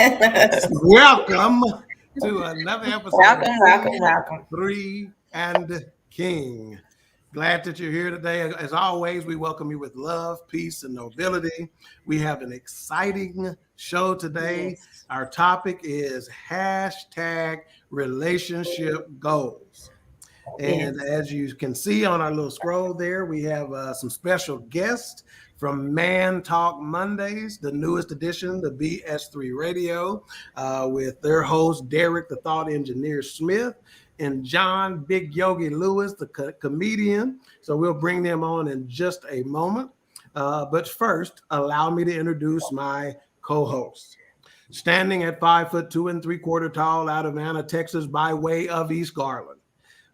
Welcome to another episode Welcome. Queen3 and King. Glad that you're here today. As always, we welcome you with love, peace, and nobility. We have an exciting show today. Yes. Our topic is hashtag relationship goals. And as you can see on our little scroll there, we have some special guests from Man Talk Mondays, the newest edition, the BS3 Radio, with their host, Derrick, the Thought Engineer Smith, and John Big Yoggi Lewis, the comedian. So we'll bring them on in just a moment. But first, allow me to introduce my co-host. Standing at 5'2" and 3/4 tall out of Anna, Texas, by way of East Garland,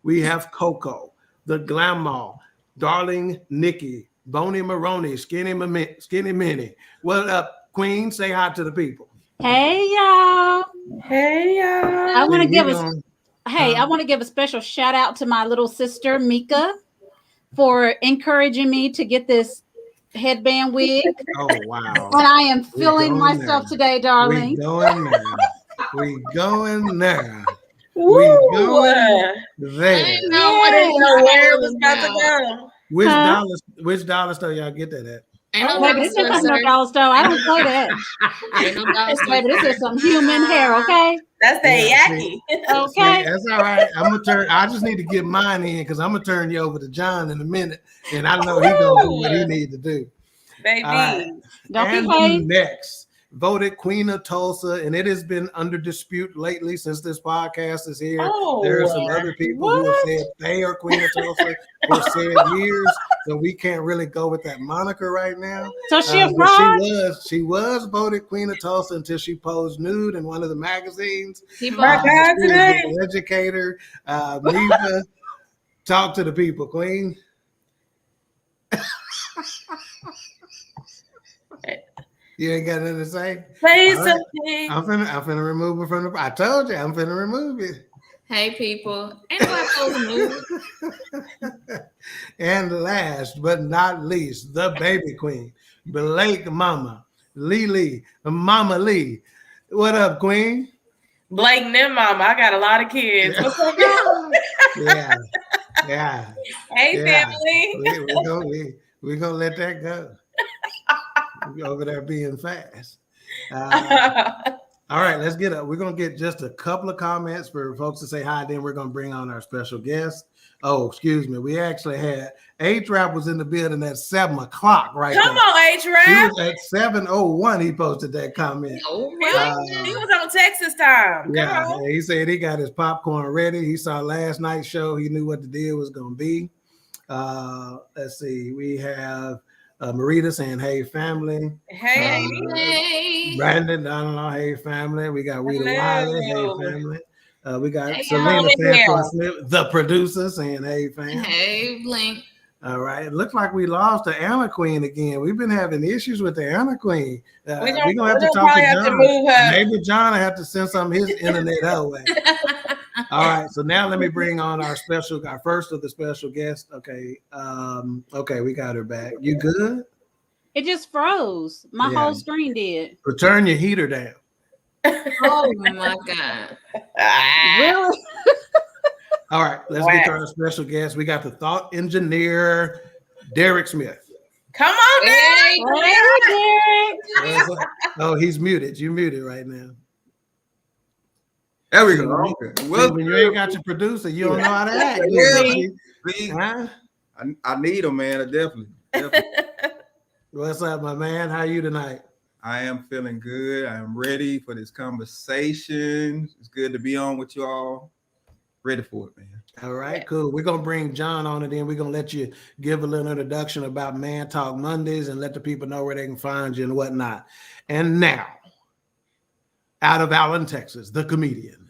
we have Coco, the Grandma, Darling Nikki, Boney Maroney, Skinny Minnie. What up, Queen? Say hi to the people. Hey y'all. I want to give a special shout out to my little sister Mika for encouraging me to get this headband wig. Oh wow! And I am feeling myself today, darling. We going there. We going there. Woo! We going there. I didn't know where it was about to go. Which dollar store y'all get that at? Baby, this is no dollar store. I don't say that. Baby, this is some human hair, okay? That's that Yoggi. Okay. That's all right. I just need to get mine in because I'm gonna turn you over to John in a minute, and I know he's gonna do what he needs to do. Baby. Right. Don't be late. Next, voted Queen of Tulsa, and it has been under dispute lately since this podcast is here. There are some other people who have said they are Queen of Tulsa for said years, so we can't really go with that moniker right now. So she a fraud? She was voted Queen of Tulsa until she posed nude in one of the magazines. My God, today. Educator, Neva, talk to the people, Queen. You ain't got nothing to say? Say something. I'm finna remove it from the. I told you I'm finna remove it. Hey people, ain't nobody supposed to move. And last but not least, the baby queen, Blake Mama, Lee, Mama Lee. What up, Queen? Blake and Mama. I got a lot of kids. What's up, y'all? Yeah. Hey, family. We're gonna let that go. Over there being fast. All right, let's get up. We're gonna get just a couple of comments for folks to say hi. Then we're gonna bring on our special guest. Oh, excuse me. We actually had H-Rap was in the building at 7:00 right Come there. on, H-Rap. He was at 7:01. He posted that comment. Oh, really? He was on Texas time. Yeah, he said he got his popcorn ready. He saw last night's show. He knew what the deal was gonna be. Let's see. We have Marita saying, hey, family. Hey. Brandon, Donald, hey, family. We got Rita Wiley, hey, family. We got Selena Smith, the producer, saying, hey, family. Hey, Blink. All right. It looks like we lost the Anna Queen again. We've been having issues with the Anna Queen. We're going to have to talk to John. Maybe John will have to send some of his internet our way. All right, so now let me bring on our first of the special guests. Okay, we got her back. You good? It just froze. My whole screen did. Turn your heater down. Oh my God! Really? All right, let's get to our special guest. We got the Thought Engineer, Derrick Smith. Come on, Derrick. Oh, he's muted. You're muted right now. There we go. Okay. Well, when you ain't got your producer, you don't know how to act. I need him, man. Definitely. What's up, my man? How are you tonight? I am feeling good. I am ready for this conversation. It's good to be on with you all. Ready for it, man. All right, cool. We're going to bring John on, and then we're going to let you give a little introduction about Man Talk Mondays and let the people know where they can find you and whatnot. And now, out of Allen, Texas, the comedian,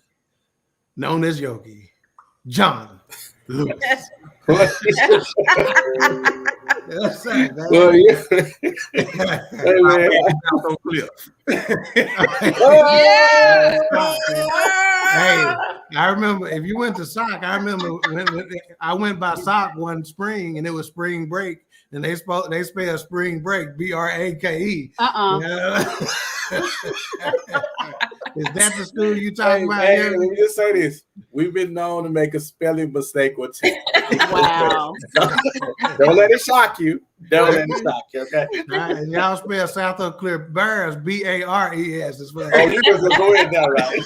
known as Yoggi, John Lewis. That's right, man. Well, yeah. Hey, man. Hey, I remember if you went to SOC, I remember when I went by SOC one spring and it was spring break, and they spelled spring break, BRAKE. Is that the school you talking about? Hey, let me just say this. We've been known to make a spelling mistake or two. Wow. Don't let it shock you. Don't let it shock you, okay? All right, and y'all spell South Oak Cliff Bears, B-A-R-E-S as well. Oh, you just go ahead now, right?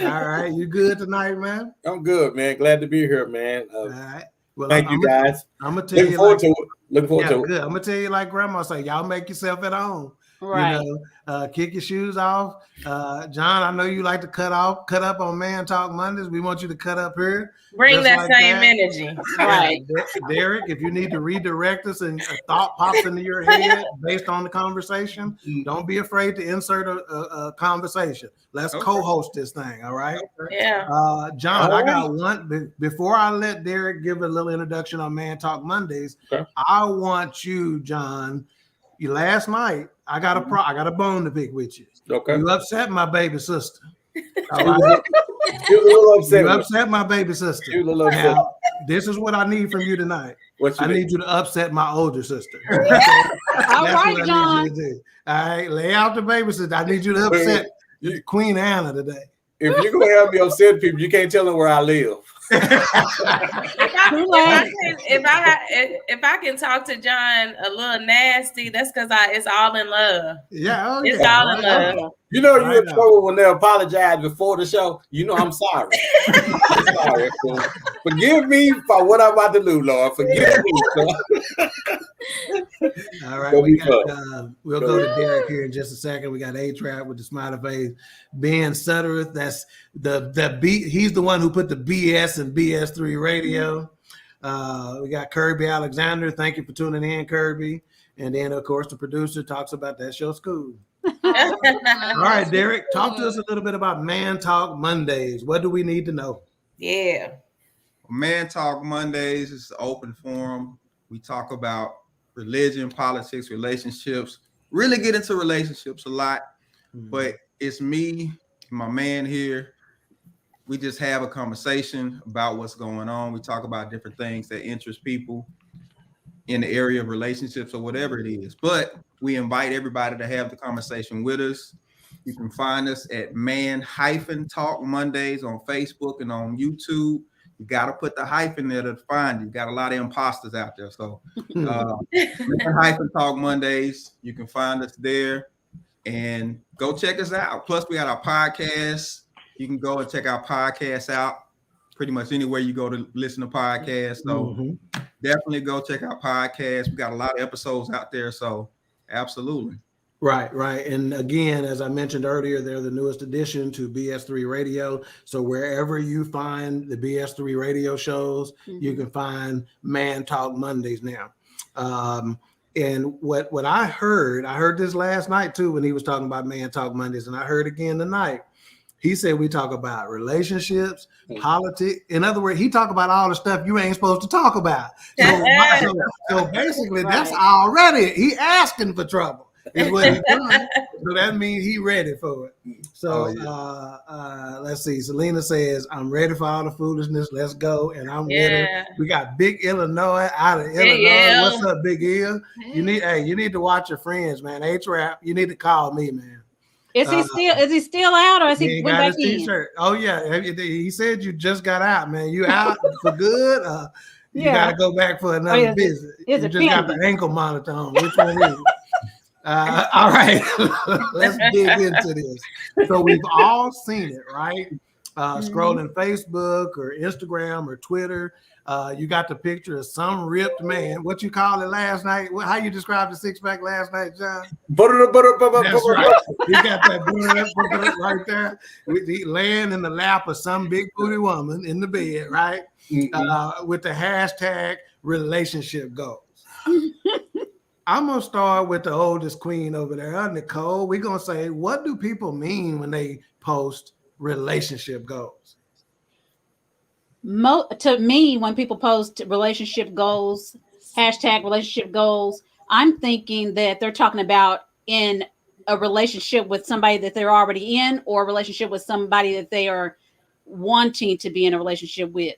All right, you good tonight, man? I'm good, man. Glad to be here, man. All right. Well, Thank you, guys. I'm gonna tell Looking you forward like, to it. Looking forward to it. good. I'm gonna tell you like Grandma say, y'all make yourself at home. Right. You know, kick your shoes off. John, I know you like to cut up on Man Talk Mondays. We want you to cut up here. Bring just that like same that. energy. Right. Derrick, if you need to redirect us and a thought pops into your head based on the conversation, don't be afraid to insert a conversation. Let's co-host this thing, all right? Yeah. John, I got one. Before I let Derrick give a little introduction on Man Talk Mondays, I want you, John, last night, I got a bone to pick with you. Okay. You upset my baby sister. All right. You're a little upset. You upset my baby sister. You're a little upset. Now, this is what I need from you tonight. I need you to upset my older sister. All right, John. All right, lay out the baby sister. I need you to upset Queen Anna today. If you're gonna have me upset people, you can't tell them where I live. If I can talk to John a little nasty, that's because it's all in love. Yeah, it's all in love. You know you're in trouble when they apologize before the show. You know I'm sorry. I'm sorry. So forgive me for what I'm about to do, Lord. Forgive me. All right, we'll go to Derrick here in just a second. We got A-Trap with the smiley face. Ben Suttereth, that's the B. He's the one who put the BS in BS3 radio. We got Kirby Alexander. Thank you for tuning in, Kirby. And then, of course, the producer talks about that show, School. All right, Derrick, talk to us a little bit about Man Talk Mondays. What do we need to know? Yeah. Man Talk Mondays is an open forum. We talk about religion, politics, relationships, really get into relationships a lot. But it's me and my man here. We just have a conversation about what's going on. We talk about different things that interest people in the area of relationships or whatever it is. But we invite everybody to have the conversation with us. You can find us at Man-Talk Mondays on Facebook and on YouTube. You got to put the hyphen there to find you. Got a lot of imposters out there. So Man-Talk Mondays, you can find us there and go check us out. Plus, we got our podcast. You can go and check our podcast out pretty much anywhere you go to listen to podcasts. So definitely go check out podcasts. We got a lot of episodes out there. So absolutely. Right. And again, as I mentioned earlier, they're the newest addition to BS3 Radio. So wherever you find the BS3 radio shows, you can find Man Talk Mondays now. And what I heard this last night too, when he was talking about Man Talk Mondays, and I heard again tonight. He said we talk about relationships, politics. In other words, he talk about all the stuff you ain't supposed to talk about. So basically, that's already he asking for trouble. Is what he's doing. So that means he ready for it. So let's see. Selena says, I'm ready for all the foolishness. Let's go. And I'm ready. We got Big Illinois out of Illinois. What's up, Big Ill? You need to watch your friends, man. A-Trap, you need to call me, man. Is he still out or is he went back in? T-shirt. Oh yeah. He said you just got out, man. You out for good? You gotta go back for another visit. You just got the ankle monitor on. Which one is it? All right, let's dig into this. So we've all seen it, right? Scrolling Facebook or Instagram or Twitter. You got the picture of some ripped man. What you call it last night? How you described the six-pack last night, John? That's right. You got that right there. He laying in the lap of some big booty woman in the bed, right? With the hashtag relationship goals. I'm going to start with the oldest queen over there, Nicole. We're going to say, what do people mean when they post relationship goals? To me, when people post relationship goals, hashtag relationship goals, I'm thinking that they're talking about in a relationship with somebody that they're already in or a relationship with somebody that they are wanting to be in a relationship with.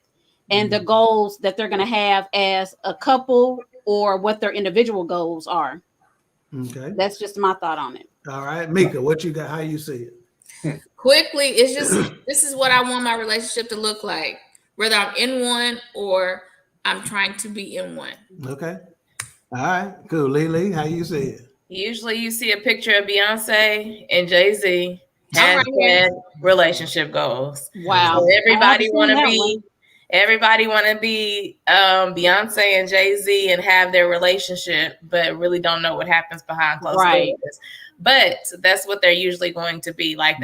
And the goals that they're going to have as a couple or what their individual goals are. Okay. That's just my thought on it. All right, Mika, what you got? How you see it? Quickly, it's just this is what I want my relationship to look like, whether I'm in one or I'm trying to be in one. Okay. All right, cool. Lily, how you see it? Usually you see a picture of Beyonce and Jay-Z. I'm right here. Relationship goals. Wow. So everybody want to that be Beyonce and Jay-Z and have their relationship, but really don't know what happens behind closed doors. But that's what they're usually going to be. Like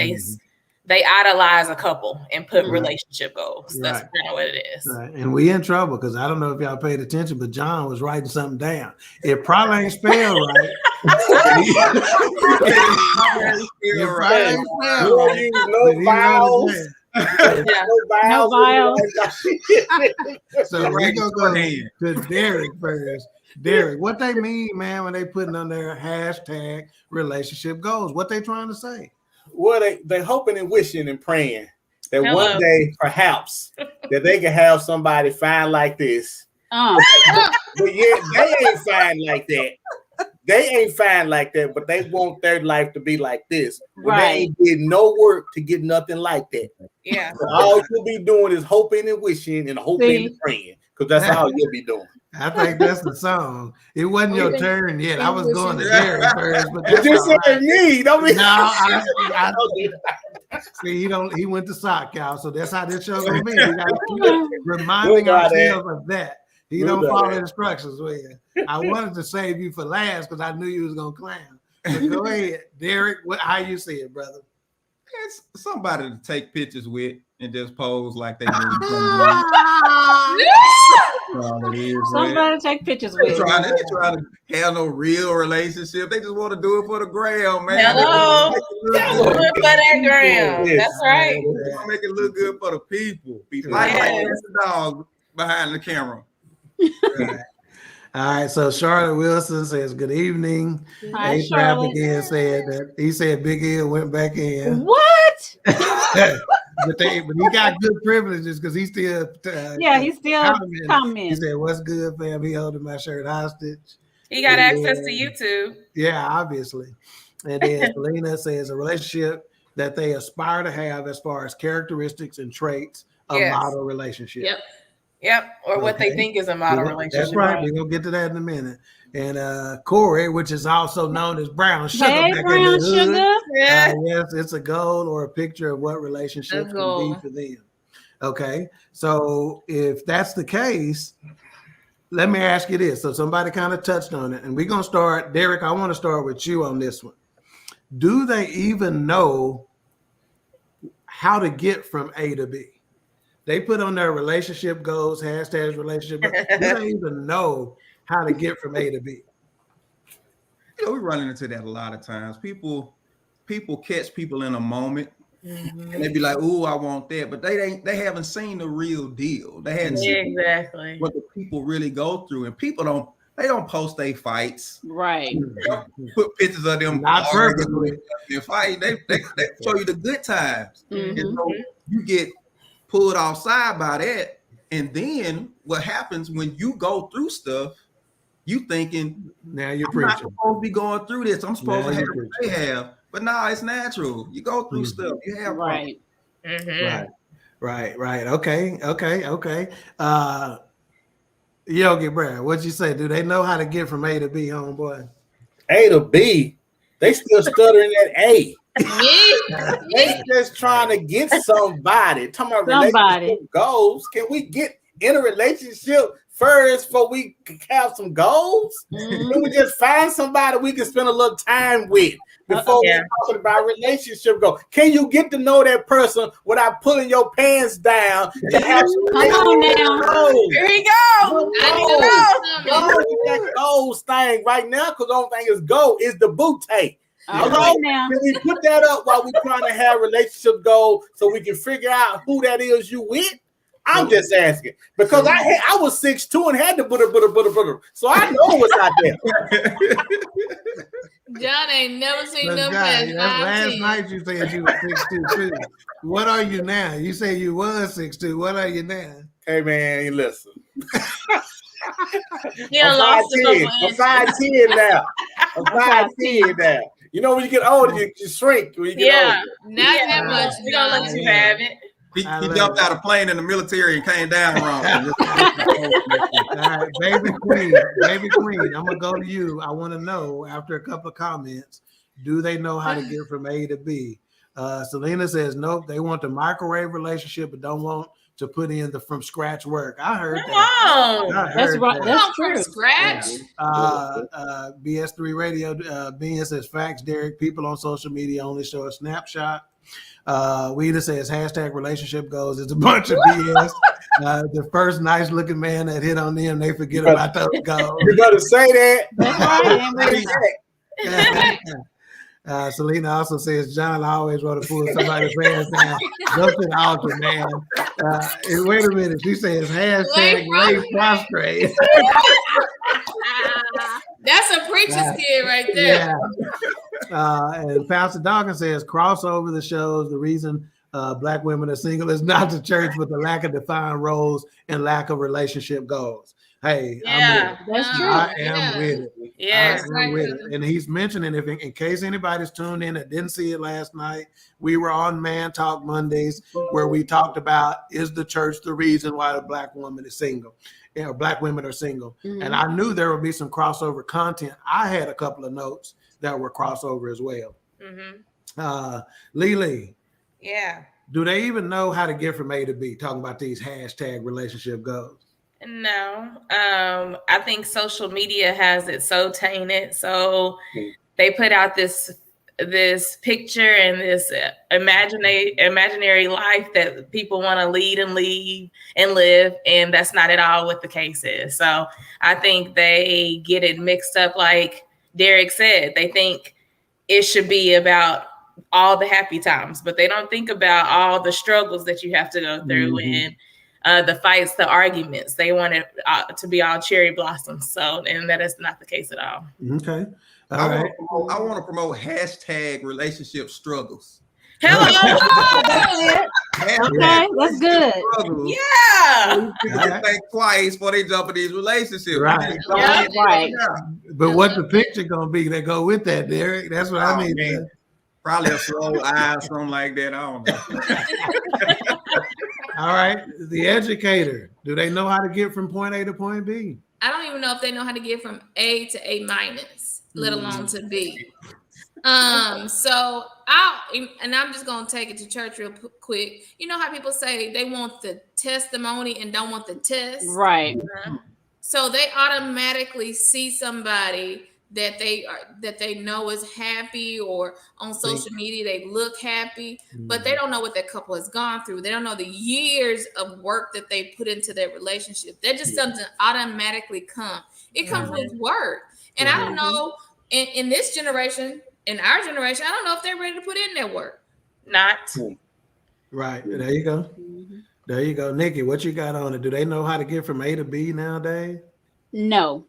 they idolize a couple and put relationship goals. That's kind of what it is. Right. And we in trouble because I don't know if y'all paid attention, but John was writing something down. It probably ain't spelled right. No vowels. No vowels. So we're gonna go to Derrick first. Derrick, what they mean, man, when they putting on their hashtag relationship goals? What they trying to say? Well, they hoping and wishing and praying that one day, perhaps, that they can have somebody fine like this. But yeah, they ain't fine like that. They ain't fine like that, but they want their life to be like this. Right. They ain't did no work to get nothing like that. Yeah. So all you'll be doing is hoping and wishing and hoping and praying, because that's all you'll be doing. I think that's the song. It wasn't your turn yet. I was going to Derrick first, but that's you said me. Don't be. No, I see. He went to sock, y'all. So that's how this show gonna be. We gotta keep reminding ourselves of that. He don't follow instructions. I wanted to save you for last because I knew you was gonna clown. But go ahead, Derrick. How you see it, brother? It's somebody to take pictures with and just pose like they do. Somebody to take pictures with. They trying to have no real relationship. They just want to do it for the gram, man. Hello. Do it for that gram. That's right. Make it look good for the people. Be like the dog behind the camera. All right, so Charlotte Wilson says good evening. Hi, A-Trap again said that he said Big Ed went back in. What? but he got good privileges because he still he's still commenting. He said, "What's good, fam?" He holding my shirt hostage. He got access to YouTube. Yeah, obviously. And then Selena says a relationship that they aspire to have as far as characteristics and traits of model relationship. Yep. Or what they think is a model relationship. That's right. We're going to get to that in a minute. And Corey, which is also known as Brown Sugar. Hey, Brown Sugar. Yes, it's a goal or a picture of what relationships can be for them. Okay. So if that's the case, let me ask you this. So somebody kind of touched on it. And we're going to start. Derrick, I want to start with you on this one. Do they even know how to get from A to B? They put on their relationship goals, hashtags relationship goals. Do they even know how to get from A to B? We're running into that a lot of times. People catch people in a moment and they be like, "Ooh, I want that," but they haven't seen the real deal. They hadn't seen what the people really go through, and people don't post their fights. Right. Put pictures of them not perfectly fighting. They show you the good times. Mm-hmm. And so you get pulled offside by that, and then what happens when you go through stuff? You thinking now you're I'm preaching. not supposed to be going through this. I'm supposed to have what they have, but no, it's natural. You go through stuff. You have right. Right. Okay. Yoggi Brad, what'd you say? Do they know how to get from A to B, homeboy? A to B, they still stuttering at A. They just trying to get somebody. Talking about relationship goals. Can we get in a relationship first before we have some goals? Can we just find somebody we can spend a little time with before we're talking about relationship goals? Can you get to know that person without pulling your pants down? To have some Come on now. goals? Here we go. I need to know. That goals thing right now, because the only thing is go is the boot tape. Okay, now. Can we put that up while we're trying to have relationship goals so we can figure out who that is you with? I'm just asking because I was 6'2" and had the butter. So I know what's out there. John ain't never seen no last night you said you were 6'2" too. What are you now? You say you was 6'2". What are you now? Hey man, listen. Yeah, I'm 5'10" now. A size 10 now. You know, when you get older, you shrink. When you get older. Not that much. We don't let you have it. He jumped out of a plane in the military and came down wrong. All right, baby queen, I'm gonna go to you. I want to know, after a couple of comments, do they know how to get from A to B? Selena says nope, they want the microwave relationship but don't want to put in the from scratch work. I heard that. That's right. That's true. From scratch. BS3 Radio, Ben says facts, Derrick. People on social media only show a snapshot. Weeda says hashtag relationship goals. It's a bunch of BS. The first nice looking man that hit on them, they forget about those goals. You better say that. That's right. Selena also says John always want to pull somebody's hands down. Go to the altar, man. Wait a minute. She says hashtag lay prostrate. That's a preacher's kid right there. Yeah. And Pastor Dawkins says crossover the shows. The reason Black women are single is not the church, but the lack of defined roles and lack of relationship goals. Hey, that's true. I am with it. Yes, I am with it. And he's mentioning, if in case anybody's tuned in that didn't see it last night, we were on Man Talk Mondays where we talked about, is the church the reason why the Black woman is single? Or Black women are single. Mm-hmm. And I knew there would be some crossover content. I had a couple of notes that were crossover as well. Mm-hmm. Lily. Yeah. Do they even know how to get from A to B? Talking about these hashtag relationship goals. No. I think social media has it so tainted. So they put out this picture and this imaginary life that people want to lead and live, and that's not at all what the case is. So I think they get it mixed up, like Derrick said. They think it should be about all the happy times, but they don't think about all the struggles that you have to go through and the fights, the arguments. They want it to be all cherry blossoms. So, and that is not the case at all. Okay. I want to promote hashtag relationship struggles. Hello. Okay, that's good. Struggles. Yeah. People think twice before they jump in these relationships. Right. Yeah. Right. But what's the picture gonna be that go with that, Derrick? That's what I mean. Man. Probably a slow eye, something like that. I don't know. All right. The educator. Do they know how to get from point A to point B? I don't even know if they know how to get from A to A minus, let alone to B. So I'm just gonna take it to church real quick. You know how people say they want the testimony and don't want the test, right? So they automatically see somebody that they know is happy, or on social media they look happy, but they don't know what that couple has gone through. They don't know the years of work that they put into their relationship. That just doesn't automatically come. It comes with work. And I don't know, in this generation, in our generation, I don't know if they're ready to put in their work. Not. Right. There you go. There you go. Nikki, what you got on it? Do they know how to get from A to B nowadays? No.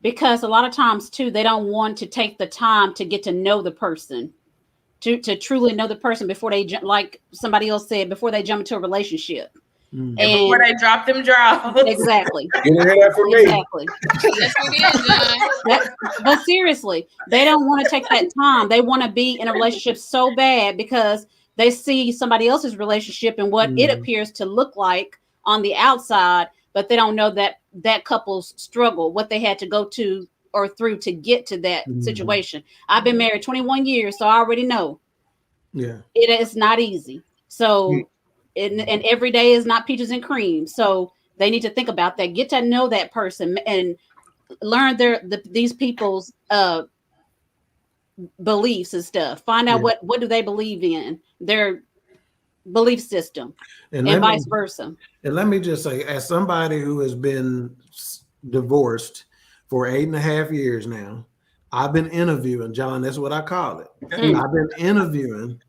Because a lot of times, too, they don't want to take the time to get to know the person, to truly know the person before they, like somebody else said, before they jump into a relationship. And before they drop them draws. Exactly. You didn't hear that from me. Exactly. Yes, you did, John. But seriously, they don't want to take that time. They want to be in a relationship so bad because they see somebody else's relationship and what it appears to look like on the outside, but they don't know that couple's struggle, what they had to go to or through to get to that situation. I've been married 21 years, so I already know. Yeah, it is not easy. So, and every day is not peaches and cream. So they need to think about that. Get to know that person and learn these people's beliefs and stuff. Find out what do they believe in, their belief system, and vice versa. And let me just say, as somebody who has been divorced for 8.5 years now, I've been interviewing, John, that's what I call it. I've been interviewing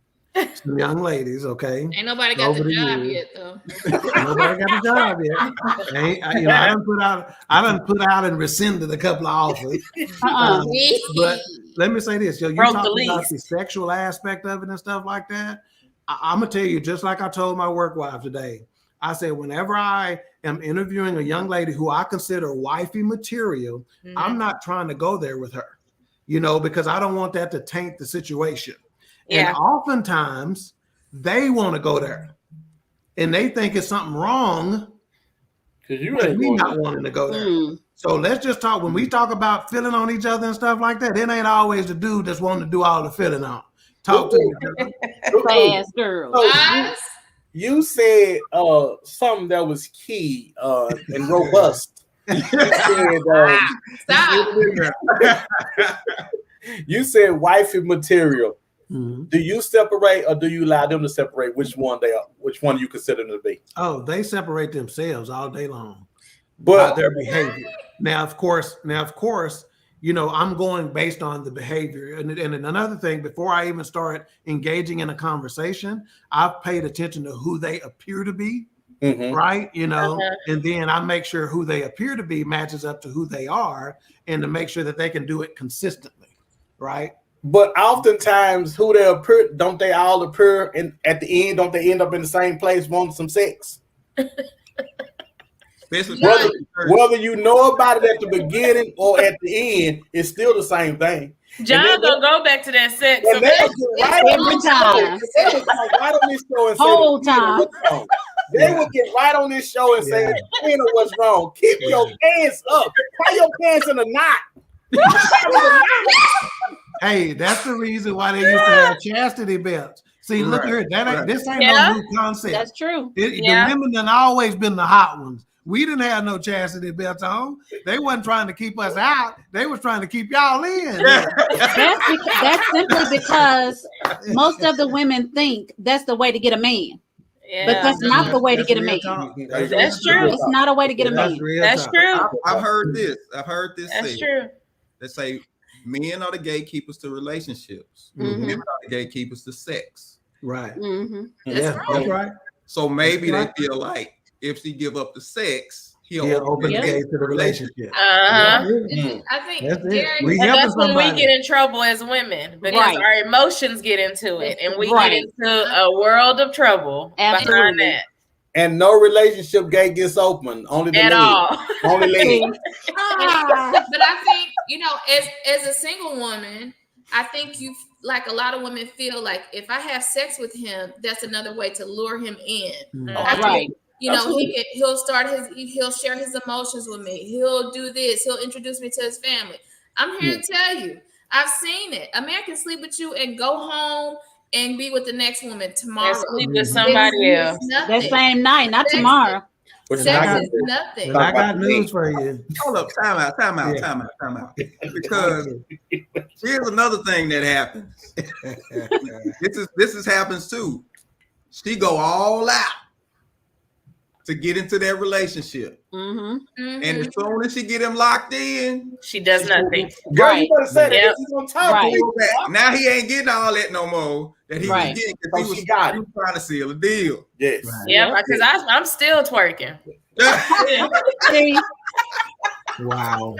some young ladies, okay? Ain't nobody got the job yet, though. Nobody got the job yet. I done put out and rescinded a couple of offers. But let me say this, you talking about the sexual aspect of it and stuff like that. I'm gonna tell you, just like I told my work wife today, I said, whenever I am interviewing a young lady who I consider wifey material, I'm not trying to go there with her. because I don't want that to taint the situation. Yeah. And oftentimes they want to go there and they think it's something wrong because we not wanting to go there. So let's just talk. When we talk about feeling on each other and stuff like that, it ain't always the dude that's wanting to do all the feeling on. Talk to me. Fast girl. So you said something that was key and robust. You said, Stop. You said wifey material. Mm-hmm. Do you separate or do you allow them to separate which one they are, which one you consider them to be? Oh, they separate themselves all day long. But their behavior. Now, of course, I'm going based on the behavior. And another thing, before I even start engaging in a conversation, I've paid attention to who they appear to be, right? And then I make sure who they appear to be matches up to who they are, and to make sure that they can do it consistently, right? But oftentimes, who they appear, don't they all appear, and at the end, don't they end up in the same place wanting some sex? Whether you know about it at the beginning or at the end, it's still the same thing. John gonna go back to that sex every time. Right on this show and whole time. They would get right on this show and say, "What's wrong? Keep your pants up. Tie your pants in a knot." Hey, that's the reason why they used to have chastity belts. See, look here, this ain't no new concept. That's true. The women done always been the hot ones. We didn't have no chastity belts on. They wasn't trying to keep us out. They was trying to keep y'all in. That's simply because most of the women think that's the way to get a man. Yeah. But that's not the way to get a man. That's true. It's not a way to get a man. That's true. I've heard this. That's true. They say men are the gatekeepers to relationships. Women are the gatekeepers to sex. Right. That's right. So maybe they feel like if she give up the sex, he'll open the gate to the relationship. I think Derrick, that's when we get in trouble as women because our emotions get into it, and we get into a world of trouble behind that. And no relationship gate gets open. Only the at all. Only ladies. But I think as a single woman, I think like a lot of women feel like if I have sex with him, that's another way to lure him in. Right. He'll share his emotions with me. He'll do this. He'll introduce me to his family. I'm here to tell you, I've seen it. A man can sleep with you and go home and be with the next woman tomorrow. And sleep with somebody else. That same night, not tomorrow. Sex is nothing. But I got news for you. Hold up, time out. Because here's another thing that happens. This happens too. She go all out to get into that relationship. And as soon as she get him locked in, she does nothing. Girl, you better say that. He's gonna talk. Now he ain't getting all that no more that he was getting because he was trying to seal a deal. Yes. Yeah, because I'm still twerking. Wow.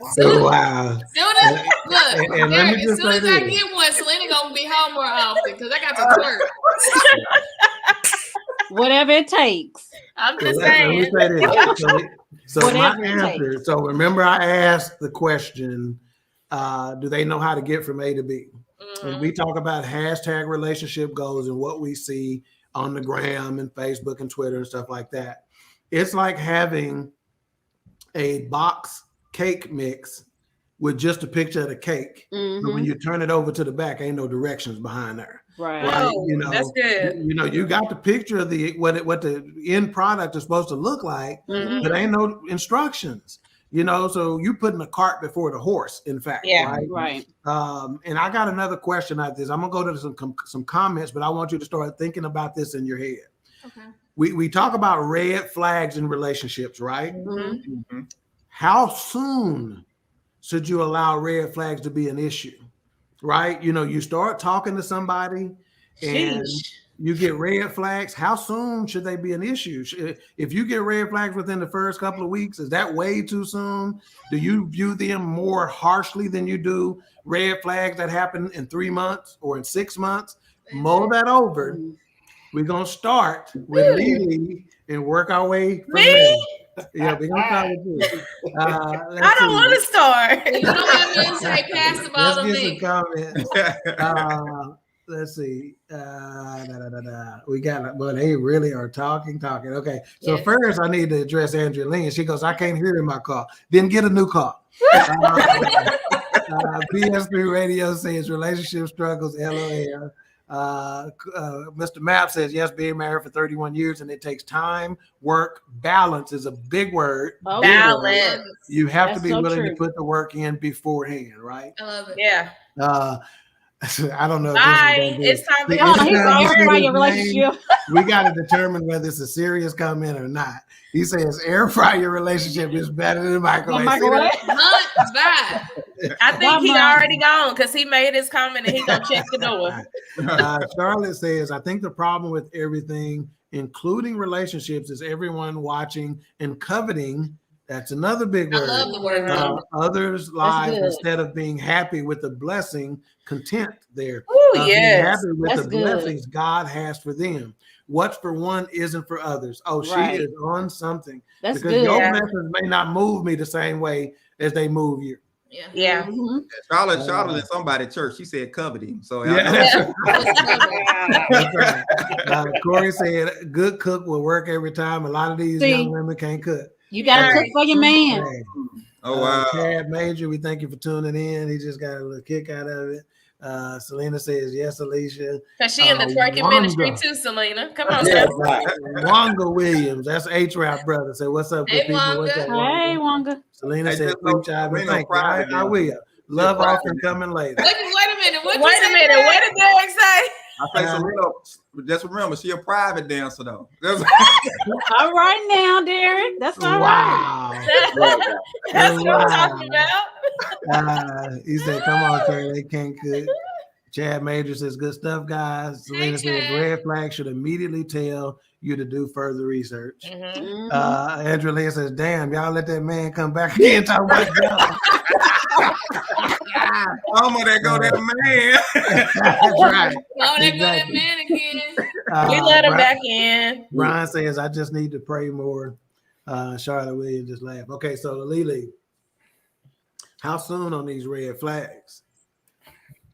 As soon as I get one, Selena gonna be home more often because I got to twerk. Whatever it takes. I'm just saying. So my answer. So remember, I asked the question: do they know how to get from A to B? And we talk about hashtag relationship goals and what we see on the gram and Facebook and Twitter and stuff like that. It's like having a box cake mix with just a picture of the cake. But when you turn it over to the back, ain't no directions behind there. Right. Oh, that's good. You got the picture of what the end product is supposed to look like, but ain't no instructions. So you putting a cart before the horse, in fact. Yeah. Right. And I got another question after this. I'm gonna go to some comments, but I want you to start thinking about this in your head. Okay. We talk about red flags in relationships, right? How soon should you allow red flags to be an issue? Right? You start talking to somebody and you get red flags. How soon should they be an issue? If you get red flags within the first couple of weeks, is that way too soon? Do you view them more harshly than you do red flags that happen in 3 months or in 6 months? Mull that over. We're going to start with Lily and work our way from there. Yeah, we're gonna start with you. I don't want to start. You don't have to say pass the ball to Let's get me. some comments. Let's see. We got, but they really are talking. Okay. So Yes. first I need to address Angelina. She goes, I can't hear in my car. Then get a new car. PS3 Radio says relationship struggles, LOL. Mr. Mapp says, yes, being married for 31 years and it takes time, work, balance is a big word. Oh, Balance. You have That's to be so willing true. to put the work in beforehand, right? I love it. Yeah. I don't know. Bye. It's time for Oh, he's Anytime you air see fryer his relationship. we got to determine whether it's a serious comment or not. He says air fryer relationship is better than microwave. Microwave. Hunt, bye. I think he Bye-bye. already gone because he made his comment and he gonna check the door. Charlotte says, I think the problem with everything, including relationships, is everyone watching and coveting. That's another big I word. love the word. Others' lives good. instead of being happy with the blessing, content there. Ooh, Being yes. happy with That's the good. blessings God has for them. What's for one isn't for others. Oh, Right. she is on something. That's Because good. your Yeah. message may not move me the same way as they move you. Yeah. Yeah. Mhm. Charlotte in somebody's church. She said coveting. So Yeah, I know. that's Yeah. That's right. Corey said, good cook will work every time. A lot of these See? young women can't cook. You got to Right. cook for your man. Hey. Oh wow. Chad Major, we thank you for tuning in. He just got a little kick out of it. Selena says, yes, Alicia. Because she in the twerking Wanda. ministry too, Selena. Come on, Yeah, Steph. right. Wanga Williams, that's H-Rap brother. Say, what's up, good Hey, people? What's Wanga. up, Hey, Wanga? Wanga. Selena Hey, said, just know preach out we and ain't no thank you. I private will. Love private often coming later. Wait a minute. What Wait a minute. What did Derrick say? I say Serena, just remember she a private dancer though. That's All right now, Derrick. That's all right. Wow. That's what I'm talking about. He said, come on, sir, they can't cook. Chad Major says, good stuff, guys. Selena says, Chad. red flag should immediately tell you to do further research. Mhm. Andrew Lynn says, damn, y'all let that man come back again talking about y'all. oh, there go that man. That's right. Oh, there go that Exactly. man again. We let him back in. Brian says, I just need to pray more. Charlotte Williams just laughed. Okay, so Lily, how soon on these red flags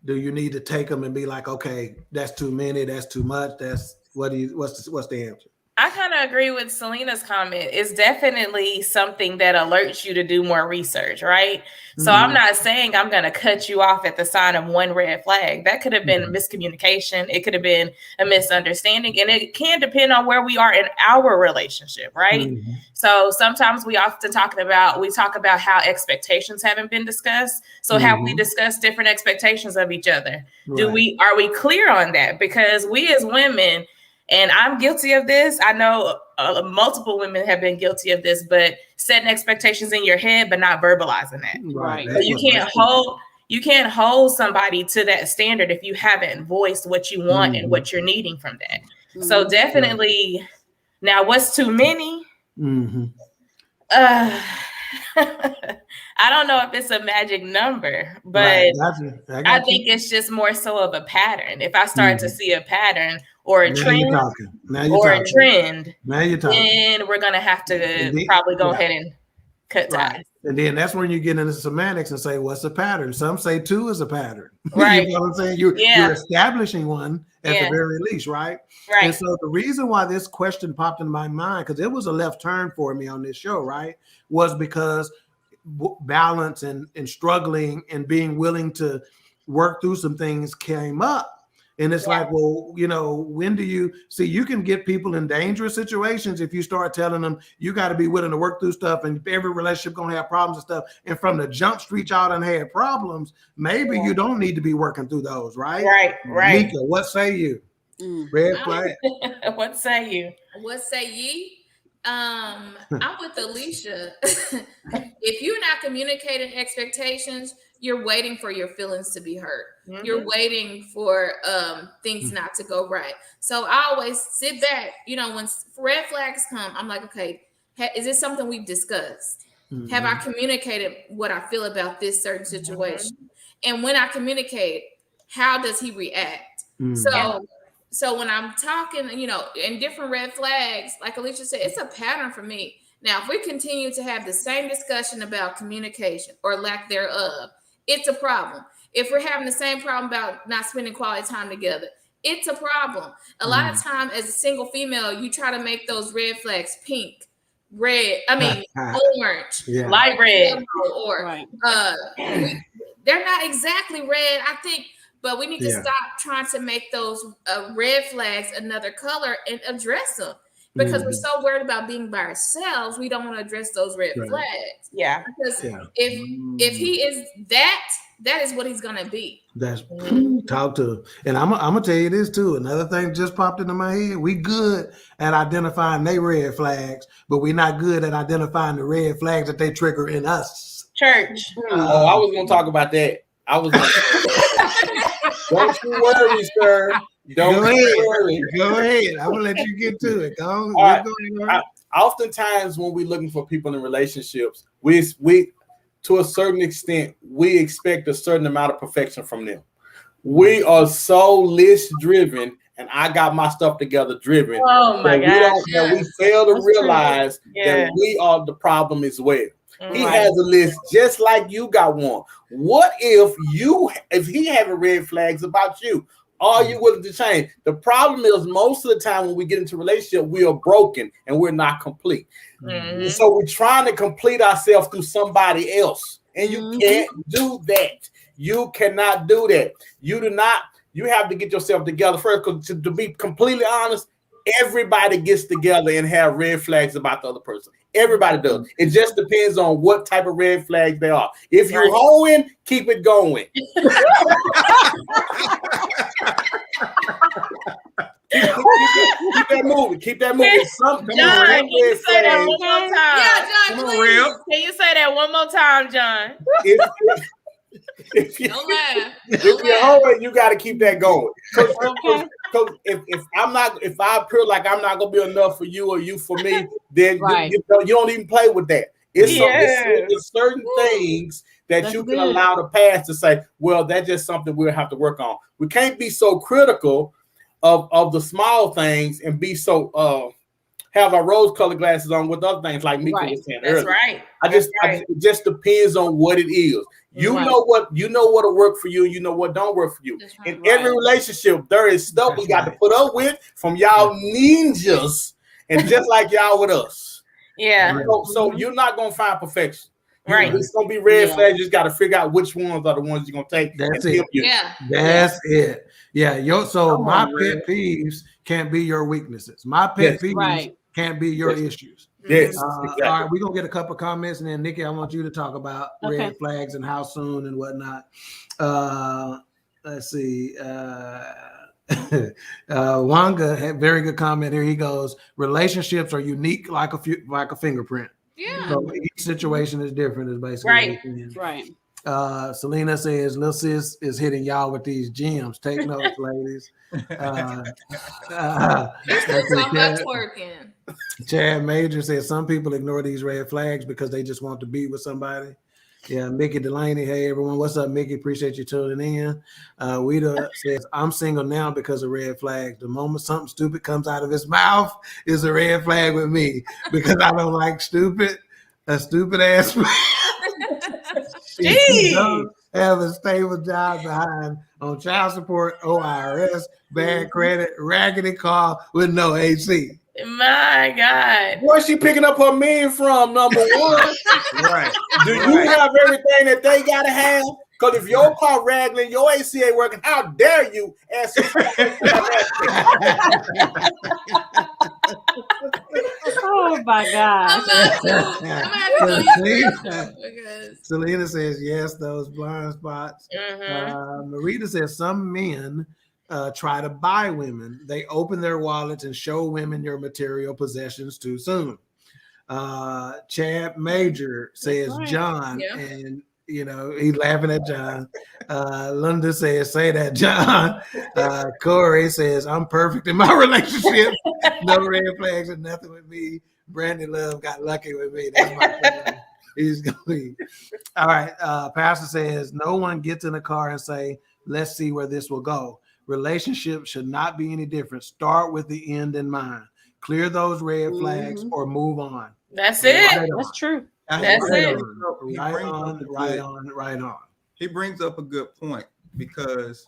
do you need to take them and be like, okay, that's too many, that's too much, that's what's the answer? I kind of agree with Selena's comment. It's definitely something that alerts you to do more research, right? So I'm not saying I'm going to cut you off at the sign of one red flag. That could have been a miscommunication. It could have been a misunderstanding. And it can depend on where we are in our relationship, right? So sometimes we talk about how expectations haven't been discussed. So have we discussed different expectations of each other? Right. Are we clear on that? Because we as women, and I'm guilty of this. I know multiple women have been guilty of this, but setting expectations in your head, but not verbalizing that. Right. So you can't hold somebody to that standard if you haven't voiced what you want and what you're needing from that. So definitely, now what's too many? I don't know if it's a magic number, but I think it's just more so of a pattern. If I start to see a pattern or a trend, then we're gonna have to probably go ahead and cut ties. And then that's when you get into semantics and say, what's a pattern? Some say two is a pattern. Right. You know what I'm saying? You're establishing one at the very least, right? Right. And so the reason why this question popped in my mind, because it was a left turn for me on this show, right, was because balance and struggling and being willing to work through some things came up. And it's like, well, you know, when do you see you can get people in dangerous situations if you start telling them you got to be willing to work through stuff, and every relationship gonna have problems and stuff. And from the jump street, y'all done had problems. Maybe you don't need to be working through those, right? Right. Mika, what say you? Red flag. What say you? What say ye? I'm with Alicia. If you're not communicating expectations, you're waiting for your feelings to be hurt. You're waiting for things not to go right. So I always sit back, you know, when red flags come, I'm like, okay, is this something we've discussed? Have I communicated what I feel about this certain situation? And when I communicate, how does he react? So when I'm talking, you know, in different red flags, like Alicia said, it's a pattern for me. Now, if we continue to have the same discussion about communication or lack thereof, it's a problem. If we're having the same problem about not spending quality time together, it's a problem. A lot of time as a single female, you try to make those red flags pink, red, orange, light red, or they're not exactly red, I think, but we need to stop trying to make those red flags another color and address them. Because we're so worried about being by ourselves, we don't want to address those red flags. Yeah. Because if he is that is what he's gonna be. That's talk to. And I'm gonna tell you this too. Another thing just popped into my head. We good at identifying they red flags, but we're not good at identifying the red flags that they trigger in us. Church. I was gonna talk about that. I was don't you worry, sir. Don't worry. Go ahead. I'm gonna let you get to it. Go on. Oftentimes when we're looking for people in relationships, we to a certain extent, we expect a certain amount of perfection from them. We are so list driven, and I got my stuff together driven. Oh my gosh. We fail to realize that we are the problem as well. He has a list just like you got one. What if he having red flags about you? Are you willing to change? The problem is most of the time when we get into a relationship, we are broken and we're not complete. Mm-hmm. So we're trying to complete ourselves through somebody else. And you can't do that. You cannot do that. You have to get yourself together first. Because to be completely honest, everybody gets together and have red flags about the other person. Everybody does. It just depends on what type of red flags they are. If you're hoeing, keep it going. Keep that moving. John, can you say that one more time? Yeah, John, come on, real. Can you say that one more time, John? If you're hoeing, you got to keep that going. Because if I feel like I'm not gonna be enough for you or you for me, then you don't even play with that. It's certain things that you can allow to pass to say, well, that's just something we'll have to work on. We can't be so critical of the small things and be so have our rose-colored glasses on with other things like Mika was saying earlier. That's right. It just depends on what it is. You know what'll work for you, and you know what don't work for you. In every relationship, there is stuff we got to put up with from y'all ninjas, and just like y'all with us. Yeah. So you're not gonna find perfection. Right. It's gonna be red flags. You just got to figure out which ones are the ones you're gonna take. That's it. That's it. Yeah. My pet peeves can't be your weaknesses. My pet peeves can't be your issues. Yes. Exactly. All right, we're gonna get a couple comments, and then Nikki, I want you to talk about red flags and how soon and whatnot. Let's see. Wanga had very good comment here. He goes, relationships are unique like a fingerprint. Yeah. So each situation is different, is basically right. Selena says, Lil Sis is hitting y'all with these gems. Take notes, ladies. Chad Major says some people ignore these red flags because they just want to be with somebody. Yeah, Mickey Delaney. Hey everyone, what's up, Mickey? Appreciate you tuning in. Wida says I'm single now because of red flags. The moment something stupid comes out of his mouth is a red flag with me because I don't like a stupid ass man. Don't have a stable job behind on child support, OIRS, bad credit, raggedy car with no AC. My God. Where's she picking up her men from, number one? Right. Do you have everything that they gotta have? Because if your car ragging, your AC ain't working, how dare you ask Oh my gosh. Selena says yes, those blind spots. Marita says some men try to buy women. They open their wallets and show women your material possessions too soon. Chad Major says John, and he's laughing at John. Linda says, say that, John. Corey says, I'm perfect in my relationship. No red flags and nothing with me. Brandy Love got lucky with me. That's my friend. He's going to be. All right. Pastor says, no one gets in a car and say, let's see where this will go. Relationships should not be any different. Start with the end in mind. clear those red flags or move on. That's it. That's true. That's it. Right on. He brings up a good point, because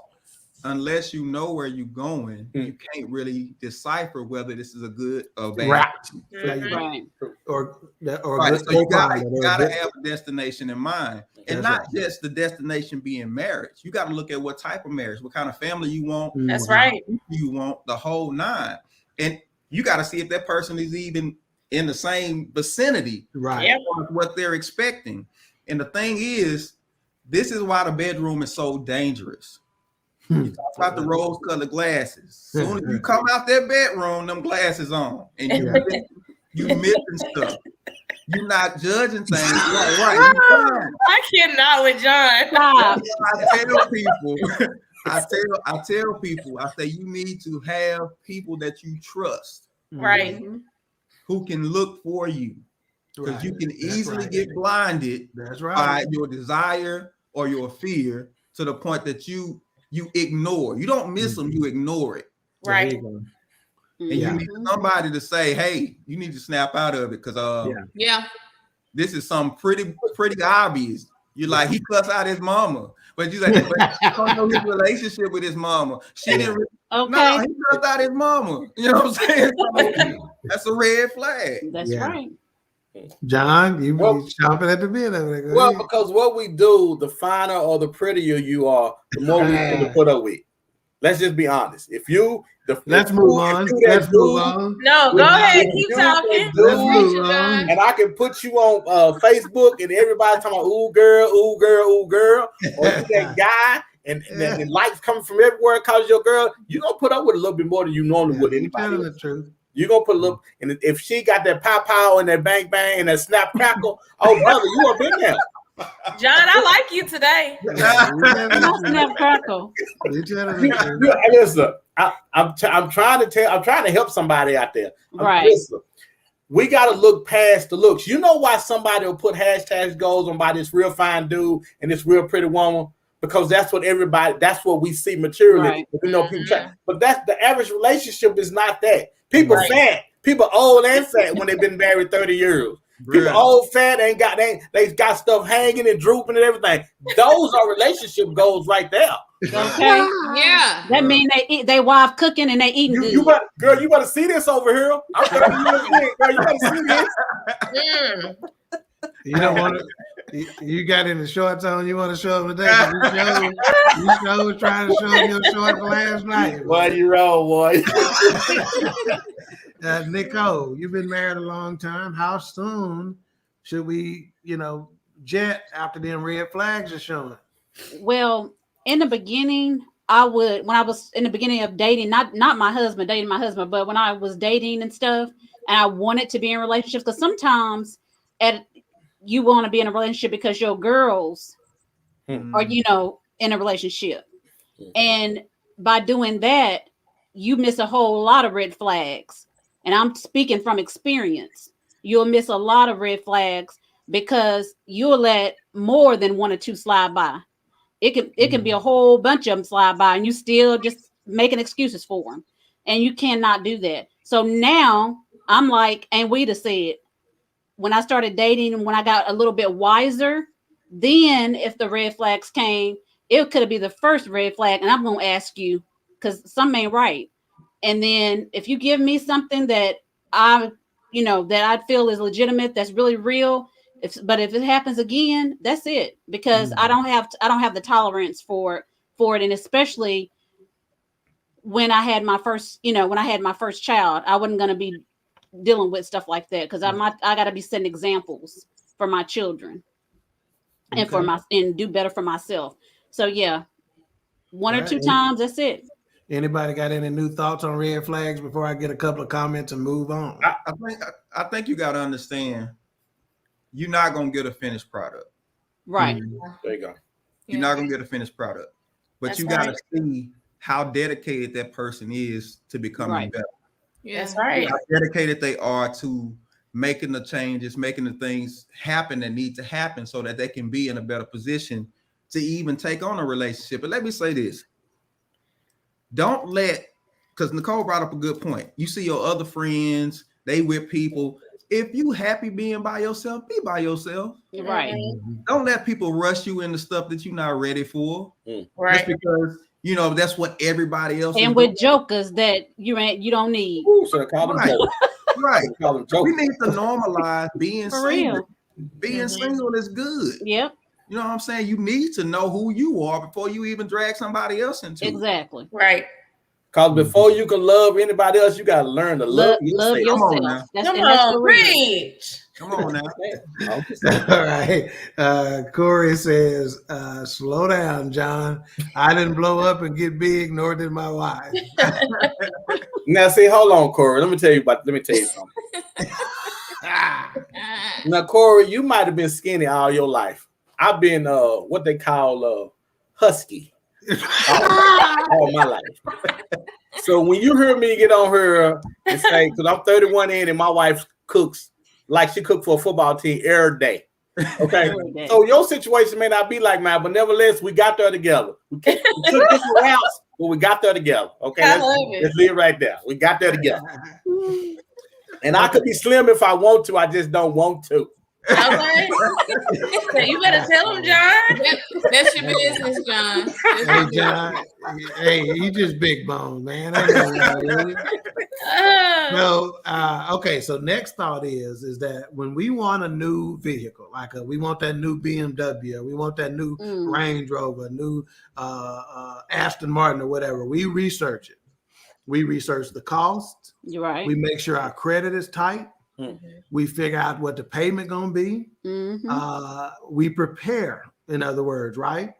unless you know where you're going, you can't really decipher whether this is a good or bad. Right. Or right. So you gotta have a destination in mind, and not just the destination being marriage. You got to look at what type of marriage, what kind of family you want. That's right. You want the whole nine, and you got to see if that person is even in the same vicinity, right? Yep. What they're expecting. And the thing is, this is why the bedroom is so dangerous. You talk about the rose-colored glasses. Soon as you come out that bedroom, them glasses on, and you missing stuff. You're not judging things. Right. I cannot with John. I tell people, I say you need to have people that you trust, right, who can look for you, because you can easily get blinded by your desire or your fear to the point that you ignore. You don't miss them, you ignore it. Right. And you need somebody to say, hey, you need to snap out of it, because this is something pretty obvious. You're like, he cussed out his mama, but you like, but you don't know his relationship with his mama. She didn't really, no, he cussed out his mama. You know what I'm saying? That's a red flag. That's right. John, you chomping at the bit of it. Well, because what we do, the finer or the prettier you are, the more we need to put up with. Let's just be honest. Let's move on. No, go ahead. Keep talking. And I can put you on Facebook, and everybody's talking about ooh girl, or that guy, and the likes coming from everywhere because your girl. You're gonna put up with a little bit more than you normally would anybody. Telling the truth. You're gonna put a little, and if she got that pow and that bang bang and that snap crackle, oh brother, you up in there. John, I like you today. Snap crackle. Listen, I'm trying to help somebody out there. Right. Listen, we got to look past the looks. You know why somebody will put hashtags goes on by this real fine dude and this real pretty woman? Because that's what we see materially. Right. You know, people try, but that's the average relationship is not that. People fat, people old and fat when they've been married 30 years. People old, fat, they got stuff hanging and drooping and everything. Those are relationship goals right there. Okay. Yeah. That means they wife cooking and they eating good. You better see this over here. Girl, you better see this. You don't want to. You got any shorts on? You want to show them today? You showed trying to show them your shorts last night. Boy, you wrong, boy. Nicole, you've been married a long time. How soon should we, jet after them red flags are showing? Well, in the beginning, when I was in the beginning of dating, not my husband, dating my husband, but when I was dating and stuff, and I wanted to be in relationships, because sometimes you want to be in a relationship because your girls are, in a relationship. And by doing that, you miss a whole lot of red flags. And I'm speaking from experience. You'll miss a lot of red flags because you'll let more than one or two slide by. It can be a whole bunch of them slide by, and you still just making excuses for them. And you cannot do that. So now I'm like, and Weta said, when I started dating and when I got a little bit wiser, then if the red flags came, it could be the first red flag. And I'm going to ask you, because something ain't right. And then if you give me something that I feel is legitimate, that's really real. But if it happens again, that's it, because I don't have the tolerance for it. And especially when I had my first, child, I wasn't going to be dealing with stuff like that, because I got to be setting examples for my children and and do better for myself. So yeah, one or two times, that's it. Anybody got any new thoughts on red flags before I get a couple of comments and move on? I think you got to understand, you're not going to get a finished product. Right. There you go. You're not going to get a finished product, but you got to see how dedicated that person is to becoming better. Yeah, that's right. How dedicated they are to making the changes, making the things happen that need to happen so that they can be in a better position to even take on a relationship. But let me say this. Don't let because Nicole brought up a good point. You see your other friends, they with people. If you happy being by yourself, be by yourself. Right. Don't let people rush you into stuff that you're not ready for. Right. Just because that's what everybody else and is with doing. Jokers that you don't need. Ooh, so call them Right. jokers. Right. Call them jokers. We need to normalize being For single. real. Being single is good. Yep. You know what I'm saying? You need to know who you are before you even drag somebody else into it. Exactly. Right. Because before you can love anybody else, you got to learn to love yourself. Come on now. Come on, preach. Come on now. All right. Corey says, slow down, John. I didn't blow up and get big, nor did my wife. Now, see, hold on, Corey. Let me tell you something. Now, Corey, you might have been skinny all your life. I've been what they call husky all my life. So when you hear me get on her and say, because I'm 31 in and my wife cooks like she cooked for a football team every day. Okay. So your situation may not be like mine, but nevertheless, we got there together. We took different routes, but we got there together. Okay. Let's leave it right there. We got there together. And I could be slim if I want to. I just don't want to. Okay. So you better tell him, John. That's your business, John. Hey, John. Hey, you just big bone, man. Okay. So next thought is that when we want a new vehicle, like we want that new BMW, we want that new Range Rover, new Aston Martin or whatever, we research it. We research the cost. You're right. We make sure our credit is tight. We figure out what the payment gonna be. We prepare, in other words, right?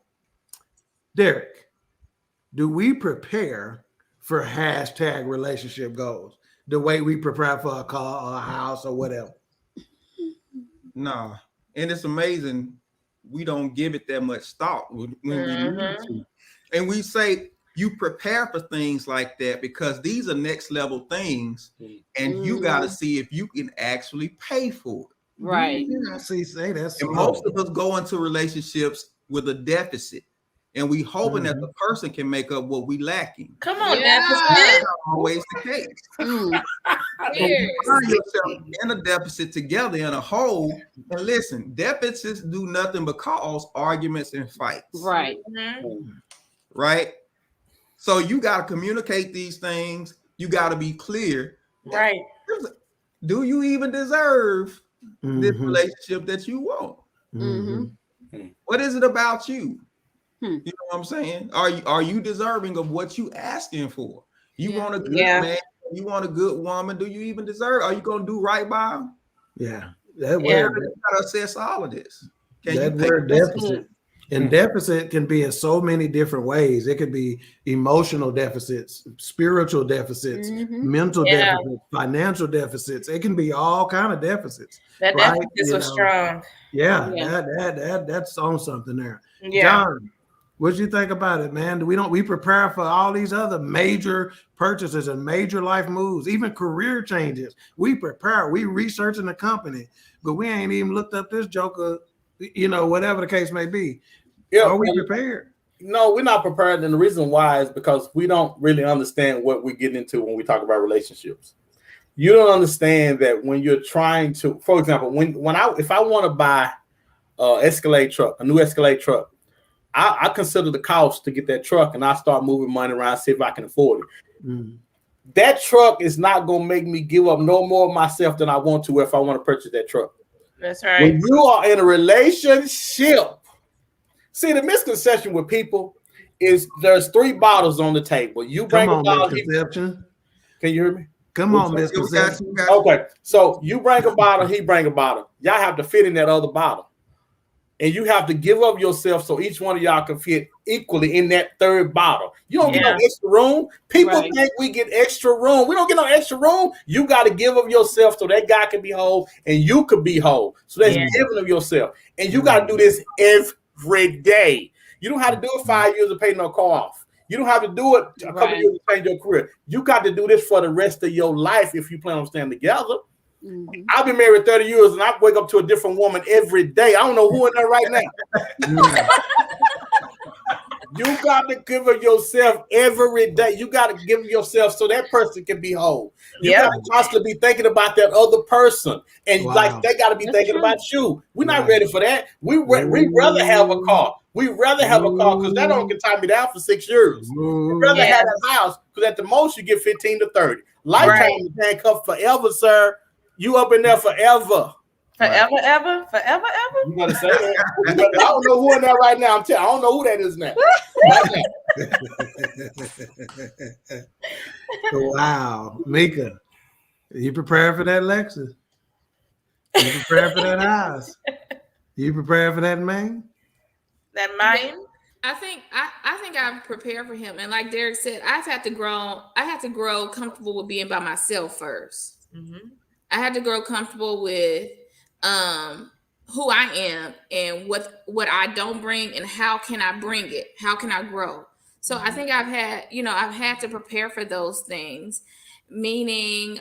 Derrick, do we prepare for hashtag relationship goals the way we prepare for a car or a house or whatever? No. And it's amazing. We don't give it that much thought when we need to. And we say, you prepare for things like that because these are next level things, and you got to see if you can actually pay for it. Right. Say that's. And most of us go into relationships with a deficit, and we hoping that the person can make up what we lacking. Come on, That's deficit. not always the case. So you find yourself in a deficit together in a hole. And listen, deficits do nothing but cause arguments and fights. Right. Right. So you got to communicate these things. You got to be clear. Right. Do you even deserve this relationship that you want? What is it about you? You know what I'm saying? Are you deserving of what you asking for? You want a good man? You want a good woman? Do you even deserve? Are you going to do right by them? Yeah. That word. You got to assess all of this. That word deficit. And deficit can be in so many different ways. It could be emotional deficits, spiritual deficits, mental deficits, financial deficits. It can be all kind of deficits. That deficit was strong. Yeah. That's on something there. Yeah. John, what do you think about it, man? We prepare for all these other major purchases and major life moves, even career changes. We prepare. We researching the company, but we ain't even looked up this joker. Whatever the case may be. Yeah, are we prepared? No, we're not prepared. And the reason why is because we don't really understand what we get into when we talk about relationships. You don't understand that when you're trying to, for example, if I want to buy a new Escalade truck, I consider the cost to get that truck, and I start moving money around, see if I can afford it. That truck is not going to make me give up no more of myself than I want to if I want to purchase that truck. That's right. When you are in a relationship, see, the misconception with people is there's 3 bottles on the table. You bring a bottle. Misconception. Can you hear me? Come on, misconception. Okay, so you bring a bottle, he bring a bottle. Y'all have to fit in that other bottle. And you have to give up yourself so each one of y'all can fit equally in that 3rd bottle. You don't get no extra room. People think we get extra room. We don't get no extra room. You got to give of yourself so that guy can be whole and you could be whole. So that's giving of yourself. And you got to do this every day. You don't have to do it 5 years to pay no car off. You don't have to do it a couple years to change your career. You got to do this for the rest of your life if you plan on staying together. I've been married 30 years and I wake up to a different woman every day. I don't know who in there right now. You got to give it yourself every day. You got to give it yourself so that person can be whole. You got to constantly be thinking about that other person, and like they got to be thinking about you. We're not ready for that. We rather have a car. We rather have a car because that only can tie me down for 6 years. We rather have a house because at the most you get 15 to 30. Lifetime is handcuffed forever, sir. You up in there forever. Forever, ever? You gotta say that. I don't know who in there right now. I don't know who that is now. Right now. Wow. Mika, you prepared for that Lexus? You prepared for that house? You prepared for that man? That man? I think I've prepared for him. And like Derrick said, I had to grow comfortable with being by myself first. Mm-hmm. I had to grow comfortable with who I am and what I don't bring and how can I bring it? How can I grow? So I think I've had to prepare for those things, meaning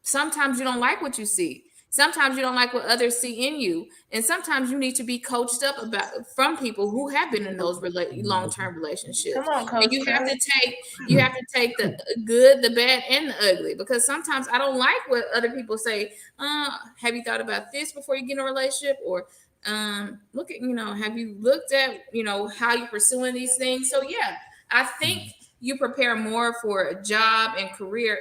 sometimes you don't like what you see. Sometimes you don't like what others see in you. And sometimes you need to be coached up from people who have been in those long-term relationships. Come on, Coach. And you have to take the good, the bad, and the ugly. Because sometimes I don't like what other people say. Have you thought about this before you get in a relationship? Or look at, have you looked at, how you're pursuing these things? So yeah, I think you prepare more for a job and career,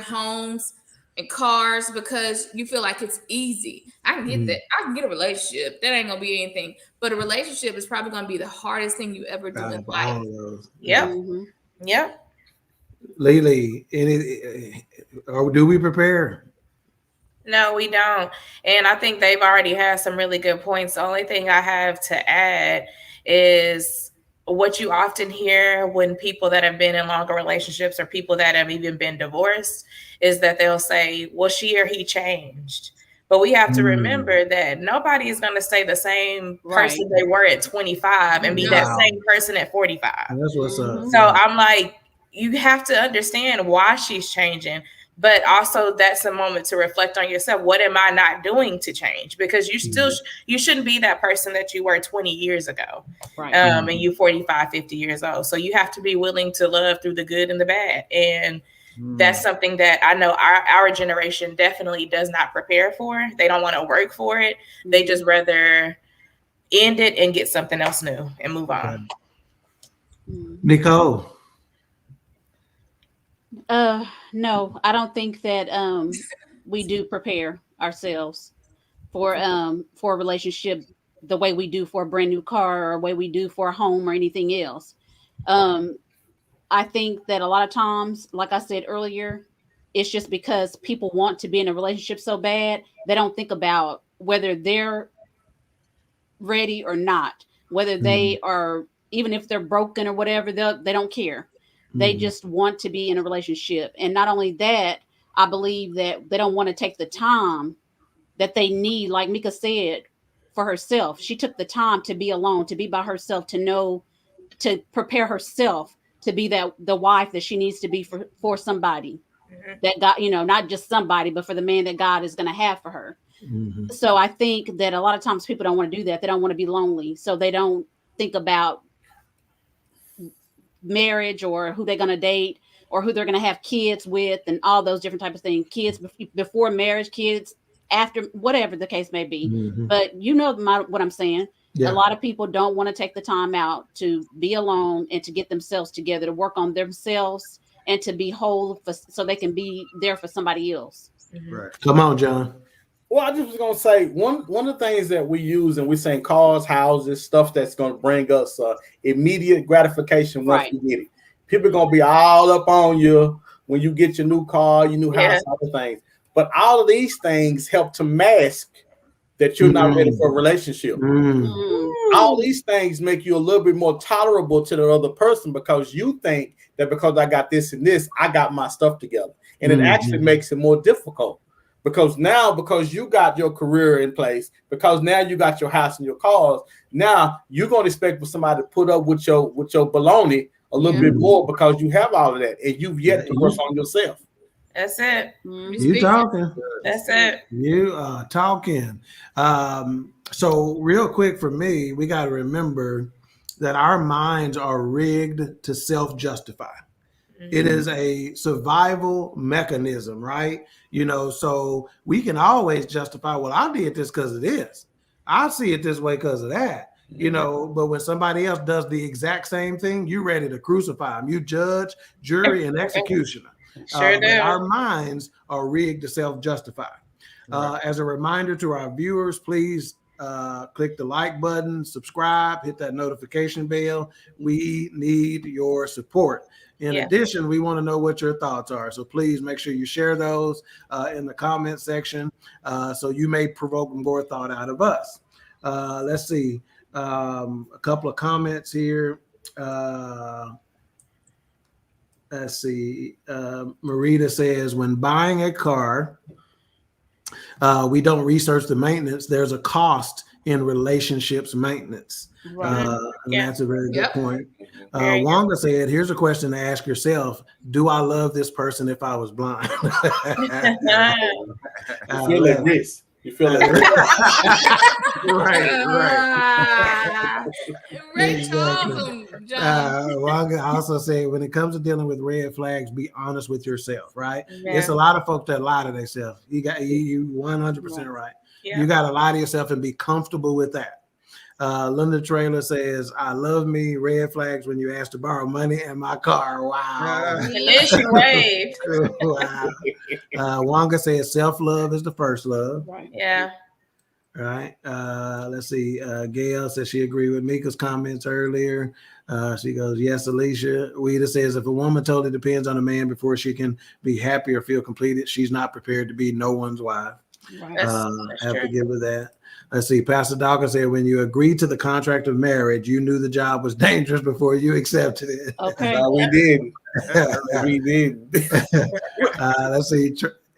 homes, and cars because you feel like it's easy. I can get that. I can get a relationship. That ain't gonna be anything. But a relationship is probably gonna be the hardest thing you ever do in life. Yep. Mm-hmm. Yep. Lily, or do we prepare? No, we don't. And I think they've already had some really good points. The only thing I have to add is what you often hear when people that have been in longer relationships or people that have even been divorced is that they'll say, well, she or he changed. But we have to remember that nobody is going to stay the same person they were at 25 and be that same person at 45. That's what's up. So I'm like, you have to understand why she's changing. But also that's a moment to reflect on yourself. What am I not doing to change? Because you shouldn't be that person that you were 20 years ago. Right. And you 45, 50 years old. So you have to be willing to love through the good and the bad. And that's something that I know our generation definitely does not prepare for. They don't want to work for it. They just rather end it and get something else new and move on. Nicole. No, I don't think that we do prepare ourselves for a relationship the way we do for a brand new car or the way we do for a home or anything else. I think that a lot of times, like I said earlier, it's just because people want to be in a relationship so bad, they don't think about whether they're ready or not, whether they are, even if they're broken or whatever, they don't care. They just want to be in a relationship. And not only that, I believe that they don't want to take the time that they need, like Mika said, for herself. She took the time to be alone, to be by herself, to prepare herself to be the wife that she needs to be for somebody that God, not just somebody, but for the man that God is going to have for her. So I think that a lot of times people don't want to do that. They don't want to be lonely. So they don't think about marriage or who they're going to date or who they're going to have kids with and all those different types of things. Kids before marriage, kids after, whatever the case may be. But what I'm saying. Yeah. A lot of people don't want to take the time out to be alone and to get themselves together, to work on themselves and to be whole so they can be there for somebody else. Right. Come on, John. Well, I just was going to say one of the things that we use, and we're saying cars, houses, stuff that's going to bring us immediate gratification once we get it. People are going to be all up on you when you get your new car, your new house, other things. But all of these things help to mask that you're not ready for a relationship. All these things make you a little bit more tolerable to the other person because you think that because I got this and this, I got my stuff together. And it actually makes it more difficult because you got your career in place, because now you got your house and your cars, now you're going to expect for somebody to put up with your baloney a little bit more because you have all of that and you've yet to work on yourself. That's it. You talking. That's it. You are talking. So real quick for me, we got to remember that our minds are rigged to self-justify. It is a survival mechanism, right? So we can always justify, well, I did this because of this. I see it this way because of that. But when somebody else does the exact same thing, you're ready to crucify them. You judge, jury, and executioner. Sure do. Our minds are rigged to self-justify. As a reminder to our viewers, please click the like button, subscribe, hit that notification bell. We need your support. In addition, we want to know what your thoughts are. So please make sure you share those in the comment section so you may provoke more thought out of us. Let's see. A couple of comments here. Let's see. Marita says, when buying a car, we don't research the maintenance. There's a cost in relationships maintenance. And that's a very good point. Wanda said, here's a question to ask yourself. Do I love this person if I was blind? You feel like this. You feel like this. Right. Exactly. Wanda also said, when it comes to dealing with red flags, be honest with yourself, right? It's a lot of folks that lie to themselves. You 100% right. You got to lie to yourself and be comfortable with that. Linda Trailer says, I love me red flags when you ask to borrow money in my car. Wow. And then she waved. Wow. Wanga says self-love is the first love. Right. Yeah. Right. Let's see. Gail says she agreed with Mika's comments earlier. She goes, yes, Alicia. Weeda says, if a woman totally depends on a man before she can be happy or feel completed, she's not prepared to be no one's wife. Right. Have to give her that. Let's see. Pastor Dawkins said, when you agreed to the contract of marriage, you knew the job was dangerous before you accepted it. Okay. No, we did. We did. Let's see.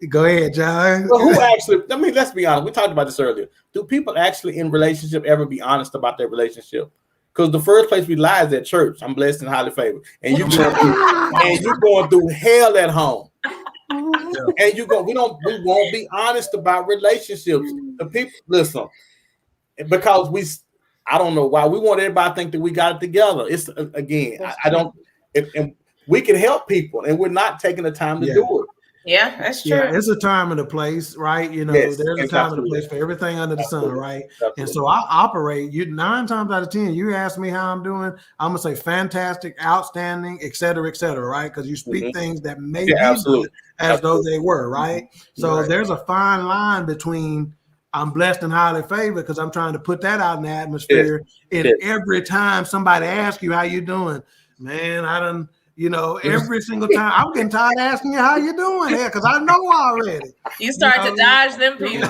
Go ahead, John. Well, who actually, let's be honest. We talked about this earlier. Do people actually in relationship ever be honest about their relationship? Because the first place we lie is at church. I'm blessed and highly favored. And you're going through hell at home. And we won't be honest about relationships. The people, listen, because I don't know why we want everybody to think that we got it together. It's again, I don't, and we can help people, and we're not taking the time to do it. Yeah, that's true. Yeah, it's a time and a place, right? There's a time and a place for everything under the sun, right? Absolutely. And so I operate. 9 times out of 10, you ask me how I'm doing, I'm gonna say fantastic, outstanding, et cetera, right? Because you speak things that may be good as though they were, right? So there's a fine line between I'm blessed and highly favored because I'm trying to put that out in the atmosphere. And every time somebody asks you how you doing, man, I done. Every single time I'm getting tired of asking you how you doing here because I know already. You start to dodge them people.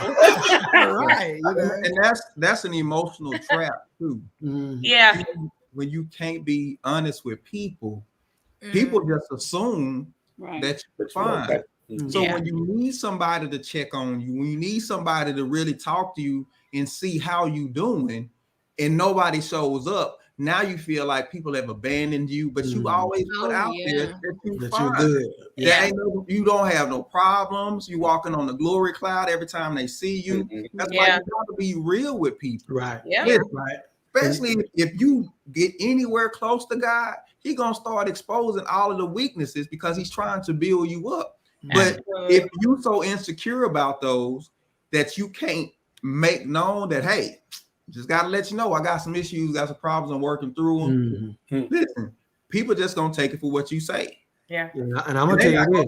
Right. And that's an emotional trap too. Yeah. When you can't be honest with people, people just assume that you're fine. So when you need somebody to check on you, when you need somebody to really talk to you and see how you doing, and nobody shows up, now you feel like people have abandoned you, but you always put out there that you're good. You don't have no problems. You walking on the glory cloud every time they see you. That's why you got to be real with people. Right. Yeah. Right. Especially if you get anywhere close to God, He's going to start exposing all of the weaknesses because He's trying to build you up. But if you're so insecure about those that you can't make known that, hey, just got to let you know I got some issues, got some problems, I'm working through them. Listen, people just going to take it for what you say. Yeah. And I'm going to tell you this,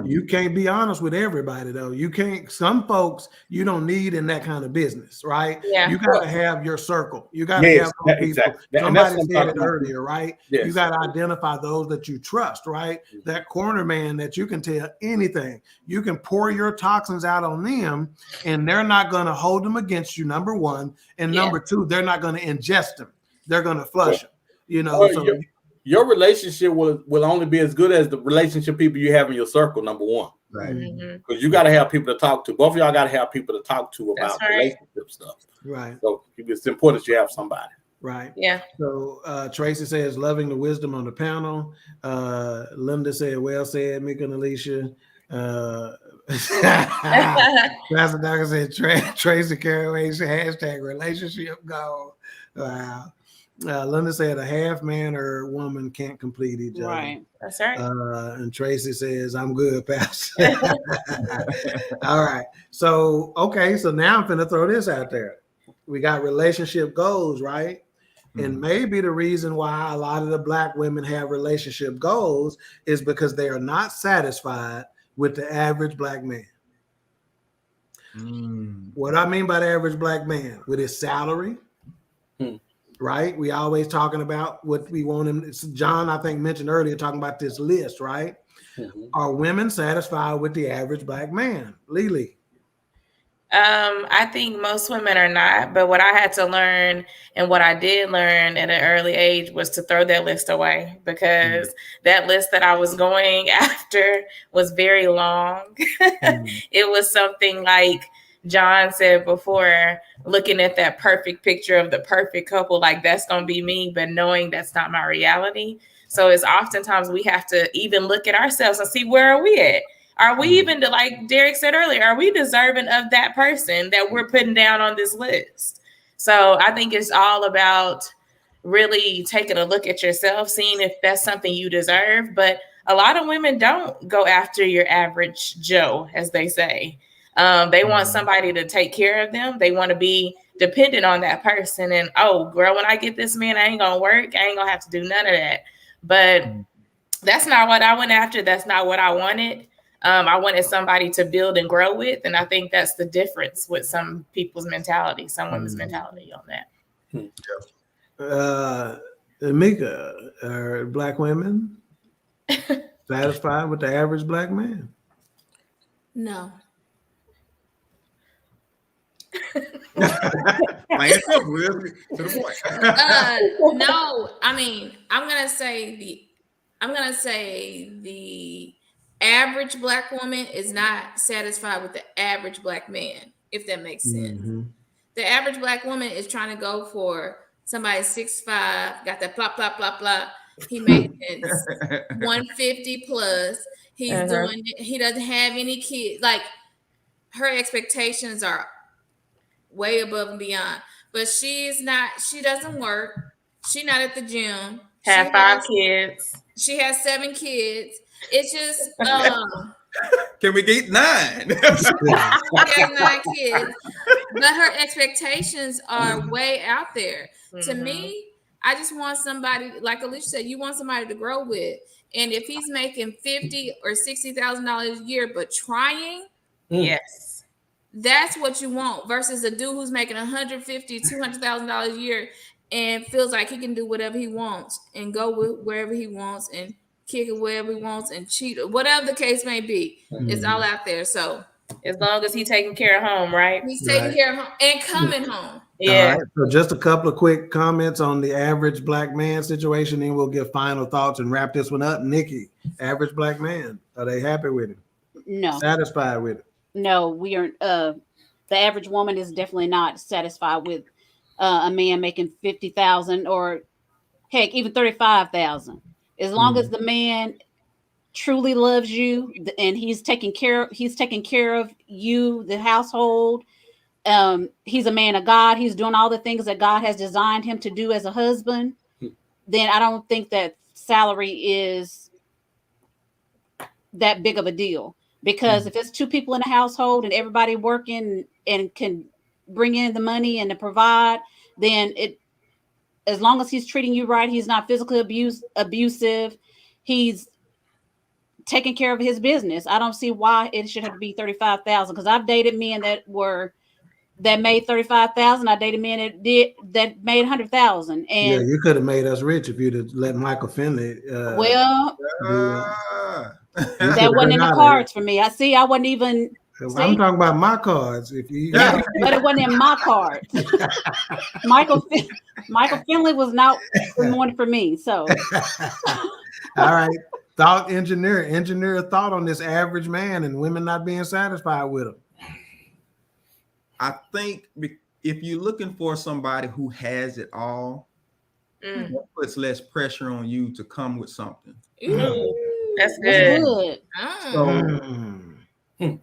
you can't be honest with everybody though. You can't, some folks you don't need in that kind of business, right? Yeah. You got to have your circle. You got to have those people. Exactly. Somebody said it earlier, right? Yes. You got to identify those that you trust, right? That corner man that you can tell anything. You can pour your toxins out on them and they're not going to hold them against you, number one. And number two, they're not going to ingest them. They're going to flush them, Your relationship will only be as good as the relationship people you have in your circle, number one. Right. Because you got to have people to talk to. Both of y'all got to have people to talk to about relationship stuff. Right. So it's important that you have somebody. Right. Yeah. So Tracy says, loving the wisdom on the panel. Linda said, well said, Mika and Alicia. Pastor Dawkins said, Tracy Caraway, hashtag relationship goal. Wow. Linda said a half man or woman can't complete each other. Right. That's right. And Tracy says, I'm good, Pastor. All right. So, okay. So now I'm going to throw this out there. We got relationship goals, right? And maybe the reason why a lot of the Black women have relationship goals is because they are not satisfied with the average Black man. What I mean by the average Black man, with his salary, right? We always talking about what we want him. John, I think, mentioned earlier, talking about this list, right? Are women satisfied with the average Black man? Lily? I think most women are not, but what I had to learn and what I did learn at an early age was to throw that list away, because that list that I was going after was very long. It was something like John said before, looking at that perfect picture of the perfect couple, like that's going to be me, but knowing that's not my reality. So it's oftentimes we have to even look at ourselves and see, where are we at? Are we even, like Derrick said earlier, are we deserving of that person that we're putting down on this list? So I think it's all about really taking a look at yourself, seeing if that's something you deserve. But a lot of women don't go after your average Joe, as they say. They want somebody to take care of them. They want to be dependent on that person. And, oh, girl, when I get this man, I ain't going to work. I ain't going to have to do none of that. But that's not what I went after. That's not what I wanted. I wanted somebody to build and grow with. And I think that's the difference with some people's mentality, some women's mentality on that. Mika, are Black women satisfied with the average Black man? No. My answer to the point. No, I mean, I'm gonna say the average Black woman is not satisfied with the average Black man, if that makes sense. The average Black woman is trying to go for somebody 6'5", got that blah blah blah blah. He makes 150 plus. He's doing it. He doesn't have any kids. Like, her expectations are way above and beyond. But she's not. She doesn't work. She's not at the gym. Have 5 kids. She has 7 kids. It's just can we get 9? She has 9 kids, but her expectations are way out there. To me, I just want somebody, like Alicia said, you want somebody to grow with. And if he's making $50,000 or $60,000 a year, but trying, yes, that's what you want. Versus a dude who's making $150,000, $200,000 a year and feels like he can do whatever he wants and go with wherever he wants and kick it wherever he wants and cheat, or whatever the case may be. It's all out there. So as long as he's taking care of home, right? He's taking care of home and coming home. Yeah. All right. So just a couple of quick comments on the average Black man situation, then we'll give final thoughts and wrap this one up. Nikki, average Black man, are they happy with it? No. Satisfied with it? No, we aren't. The average woman is definitely not satisfied with a man making 50,000 or heck, even 35,000. As long as the man truly loves you and he's taking care of you, the household. He's a man of God. He's doing all the things that God has designed him to do as a husband. Then I don't think that salary is that big of a deal, because if it's 2 people in a household and everybody working and can bring in the money and to provide, then as long as he's treating you right, he's not physically abusive, he's taking care of his business. I don't see why it should have to be 35,000, because I've dated men that made 35,000. I dated men that made 100,000. And yeah, you could have made us rich if you'd have let Michael Finley. That wasn't in the cards for me. I wasn't even. I'm talking about my cards. But it wasn't in my cards. Michael Finley was not one for me. So, all right. Engineer a thought on this average man and women not being satisfied with him. I think if you're looking for somebody who has it all, that puts less pressure on you to come with something. That's good. So,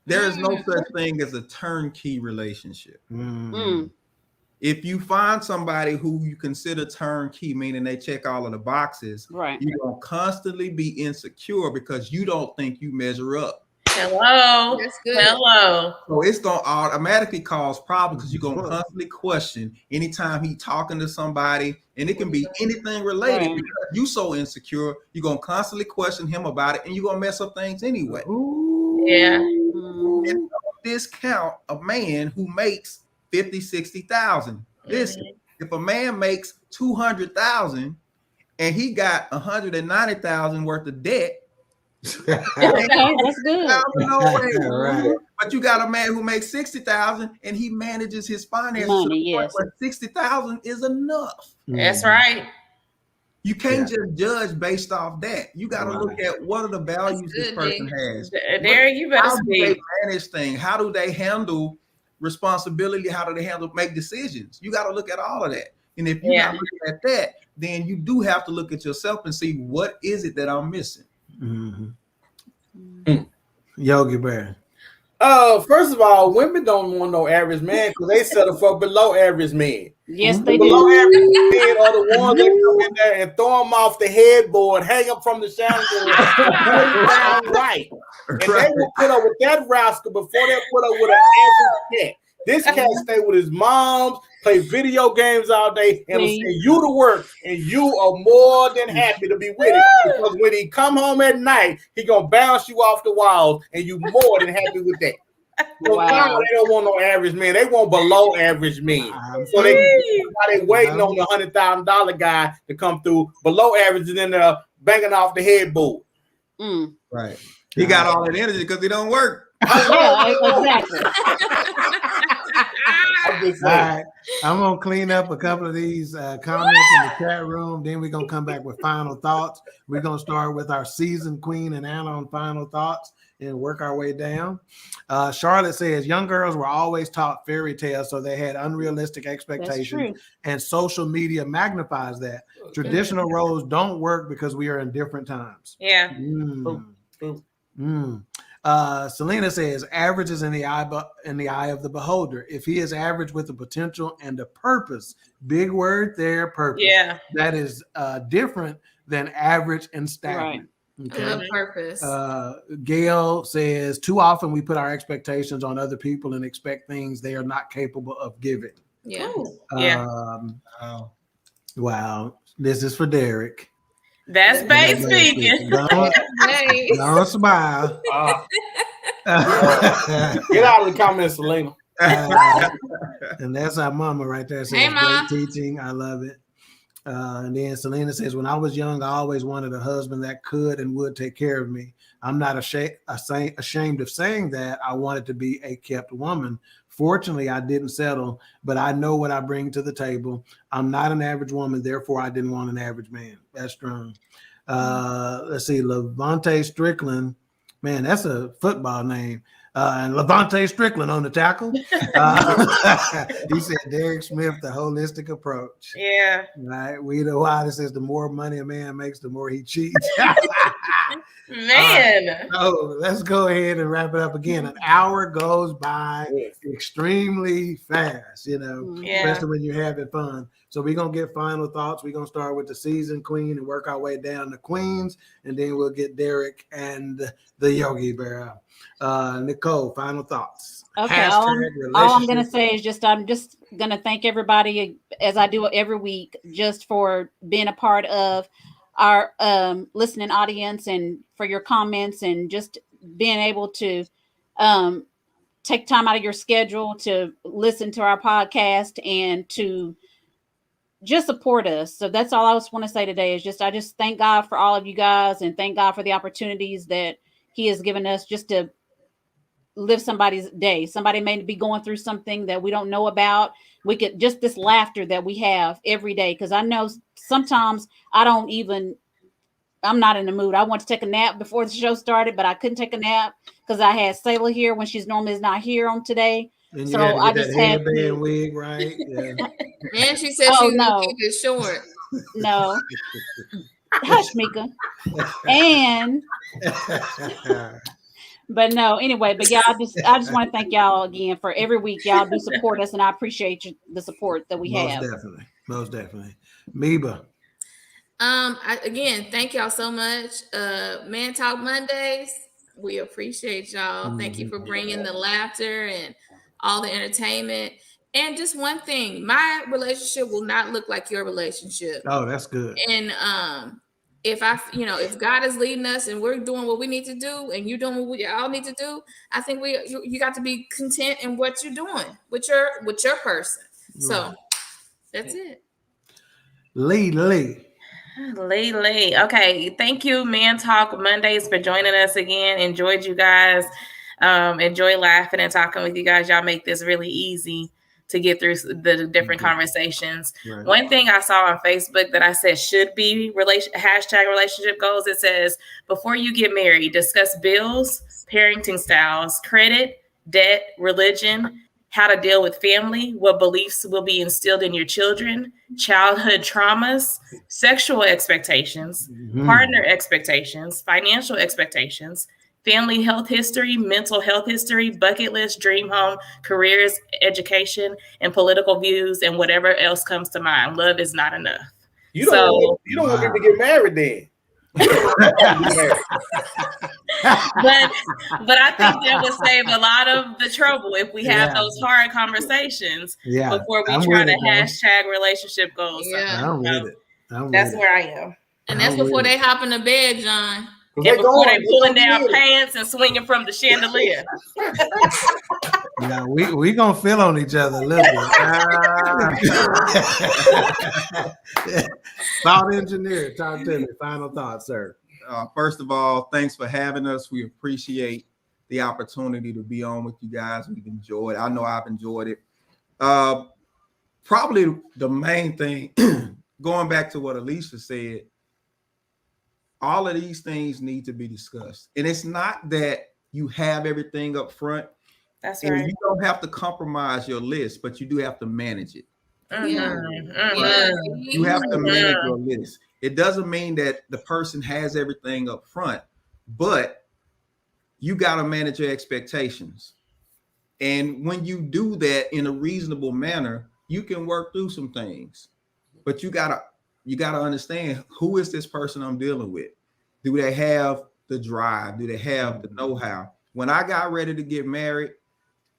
there is no such thing as a turnkey relationship. if you find somebody who you consider turnkey, meaning they check all of the boxes, right, you're gonna constantly be insecure because you don't think you measure up. Hello. That's good. Hello. So it's gonna automatically cause problems because you're gonna constantly question anytime he talking to somebody, and it can be anything related right. because you so insecure, you're gonna constantly question him about it, and you're gonna mess up things anyway. Yeah. And discount a man who makes 50, 60,000. Listen, if a man makes 200,000 and he got 190,000 worth of debt, Okay, that's good. no way. Right. But you got a man who makes 60,000 and he manages his finances. Money, yes. But 60,000 is enough. That's right. You can't just judge based off that. You got to look at what are the values this person has. Derrick, you better How do they speak. manage things? How do they handle responsibility? How do they make decisions? You got to look at all of that. And if you're not looking at that, then you do have to look at yourself and see what is it that I'm missing. Yoggi Bear. First of all, women don't want no average man because they settle for below average men. Yes, they Below do. average men are the ones that come in there and throw them off the headboard, hang them from the chandelier, down right. And they will put up with that rascal before they put up with an average cat. This cat stay with his moms, play video games all day, and will send you to work, and you are more than happy to be with it. Because when he come home at night, he gonna bounce you off the walls, and you more than happy with that. So now they don't want no average man; they want below average men. So they waiting on the $100,000 guy to come through below average, and then they're banging off the headboard. Right. He got all that energy because he don't work. Yeah, exactly. All right, I'm gonna clean up a couple of these comments in the chat room. Then we're gonna come back with final thoughts. We're gonna start with our seasoned queen and Anna on final thoughts and work our way down. Charlotte says young girls were always taught fairy tales, so they had unrealistic expectations, and social media magnifies that. Traditional roles don't work because we are in different times. Yeah. Selena says average is in the eye of the beholder. If he is average with the potential and the purpose, big word there, purpose. Yeah. That is different than average and stagnant. Okay. I love purpose. Gail says too often we put our expectations on other people and expect things they are not capable of giving. Yeah. Wow. This is for Derrick. That's Bay speaking. Don't smile. Get out of the comments, Selena. And that's our mama right there. Says, hey, Mom. great teaching. I love it. And then Selena says, when I was young, I always wanted a husband that could and would take care of me. I'm not ashamed of saying that. I wanted to be a kept woman. Fortunately, I didn't settle, but I know what I bring to the table. I'm not an average woman, therefore I didn't want an average man. That's strong. Let's see, Levante Strickland. Man, that's a football name. And Levante Strickland on the tackle. He said Derrick Smith, the holistic approach. Yeah. Right. We know why this is the more money a man makes, the more he cheats. Man. So let's go ahead and wrap it up again. An hour goes by extremely fast, especially when you're having fun. So we're going to get final thoughts. We're going to start with the season queen and work our way down to queens, and then we'll get Derrick and the Yoggi Bear. Nicole, final thoughts. Okay, all I'm going to say is I'm just going to thank everybody, as I do every week, just for being a part of our listening audience and for your comments and just being able to take time out of your schedule to listen to our podcast and to just support us. So that's all I just want to say today is I just thank God for all of you guys and thank God for the opportunities that he has given us just to live somebody's day. Somebody may be going through something that we don't know about. We could just this laughter that we have every day. Cause I know sometimes I'm not in the mood. I want to take a nap before the show started, but I couldn't take a nap because I had Sailor here when she's normally not here on today. And so I just had to wig, right? Yeah. And she said she was gonna keep it short. No. Hush, Mika. And But no, anyway, but I just want to thank y'all again for every week y'all do support us, and I appreciate the support that we have. Most definitely. Meba. Again, thank y'all so much. Man Talk Mondays, we appreciate y'all. Thank you for bringing the laughter and all the entertainment. And just one thing, my relationship will not look like your relationship. Oh, that's good. And if God is leading us and we're doing what we need to do, and you're doing what we all need to do, I think you got to be content in what you're doing with your person. So that's it. Lee. Okay, thank you, Man Talk Mondays, for joining us again. Enjoyed you guys. Enjoy laughing and talking with you guys. Y'all make this really easy to get through the different conversations. Right. One thing I saw on Facebook that I said should be hashtag relationship goals. It says, before you get married, discuss bills, parenting styles, credit, debt, religion, how to deal with family, what beliefs will be instilled in your children, childhood traumas, sexual expectations, partner expectations, financial expectations, family health history, mental health history, bucket list, dream home, careers, education, and political views, and whatever else comes to mind. Love is not enough. You don't want people to get married then. But I think that would save a lot of the trouble if we have those hard conversations before we try to hashtag relationship goals. I'm with it. That's where I am. And that's before they hop in the bed, John. And before they pulling down pants and swinging from the chandelier. Yeah, we gonna feel on each other a little bit. Thought engineer, talk to me. Final thoughts, sir. First of all, thanks for having us. We appreciate the opportunity to be on with you guys. We've enjoyed it. I know I've enjoyed it. Probably the main thing, going back to what Alicia said, all of these things need to be discussed. And it's not that you have everything up front. That's and right. You don't have to compromise your list, but you do have to manage it. You have to manage your list. It doesn't mean that the person has everything up front, but you got to manage your expectations. And when you do that in a reasonable manner, you can work through some things. But you gotta understand, who is this person I'm dealing with? Do they have the drive? Do they have the know-how? When I got ready to get married,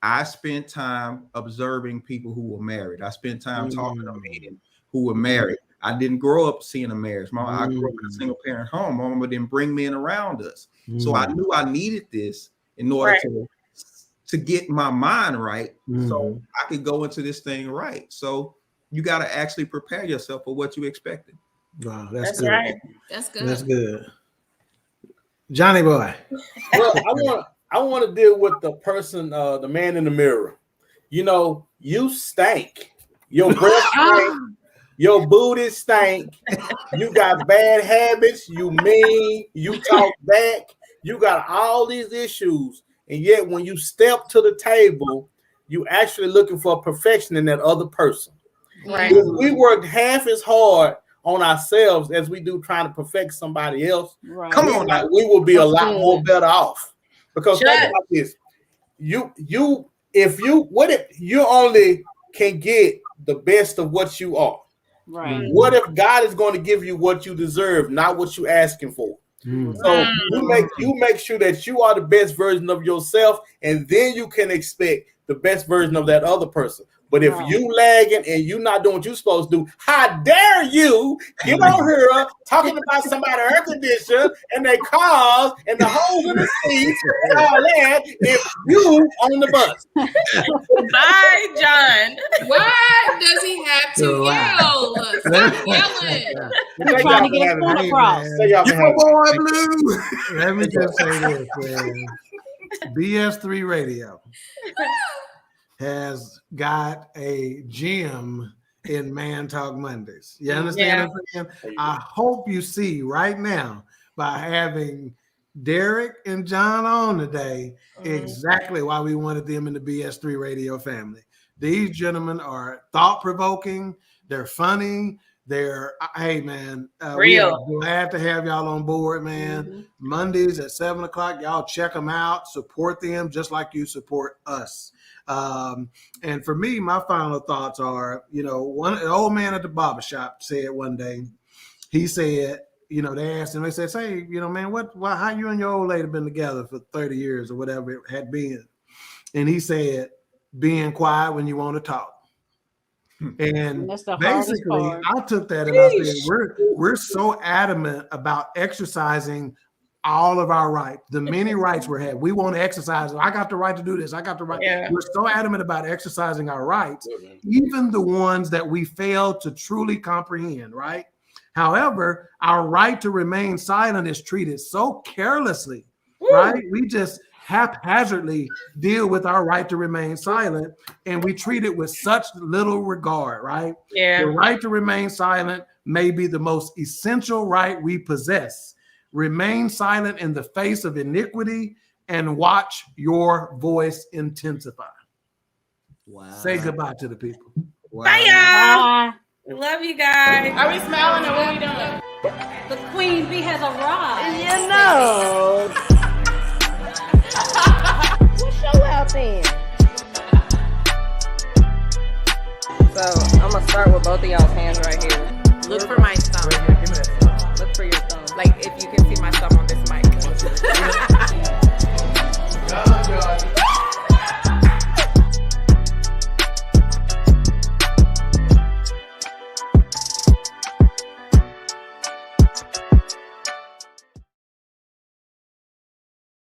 I spent time observing people who were married. I spent time talking to men who were married. I didn't grow up seeing a marriage. I grew up in a single parent home. Mama didn't bring men around us. So I knew I needed this in order to get my mind right, so I could go into this thing right. So you got to actually prepare yourself for what you expected. Wow, that's good. Right. That's good. That's good. Johnny boy. Well, I want to deal with the person, the man in the mirror. You know, you stank. Your breath stank. Your booty stank. You got bad habits. You mean. You talk back. You got all these issues. And yet when you step to the table, you actually looking for perfection in that other person. Right. If we worked half as hard on ourselves as we do trying to perfect somebody else, come on now, we will be a lot more better off. Because think about this. If you only can get the best of what you are. Right. What if God is going to give you what you deserve, not what you're asking for? So you make sure that you are the best version of yourself, and then you can expect the best version of that other person. But if you lagging and you not doing what you're supposed to do, how dare you get on here talking about somebody's air conditioner and their cars and the holes in the seats and all that if you on the bus? Bye, John. Why does he have to yell? Stop yelling. We're trying to get a point across. Your boy Blue. Let me just say this, man. BS3 Radio has got a gym in Man Talk Mondays. You understand what I'm saying? I hope you see right now, by having Derrick and John on today, exactly why we wanted them in the BS3 Radio family. These gentlemen are thought-provoking. They're funny. Hey man, we Real. are glad to have y'all on board, man. Mondays at 7:00, y'all check them out, support them just like you support us. And for me, my final thoughts are, an old man at the barbershop said one day, he said, they asked him, they said, say, man, how you and your old lady been together for 30 years or whatever it had been? And he said, being quiet when you want to talk. And that's the basically, I took that and I said, we're so adamant about exercising all of our rights, the many rights we have. We want to exercise. I got the right to do this. I got the right. Yeah. We're so adamant about exercising our rights, even the ones that we fail to truly comprehend, right? However, our right to remain silent is treated so carelessly, right? We just haphazardly deal with our right to remain silent, and we treat it with such little regard, right? Yeah. The right to remain silent may be the most essential right we possess. Remain silent in the face of iniquity and watch your voice intensify. Wow. Say goodbye to the people. Wow. Bye, y'all. We love you guys. Are we smiling or what are we doing? The Queen Bee has arrived. You know. What's your out then? So I'm gonna start with both of y'all's hands right here. Look for my thumb. Give me that. Look for your thumb. Like if you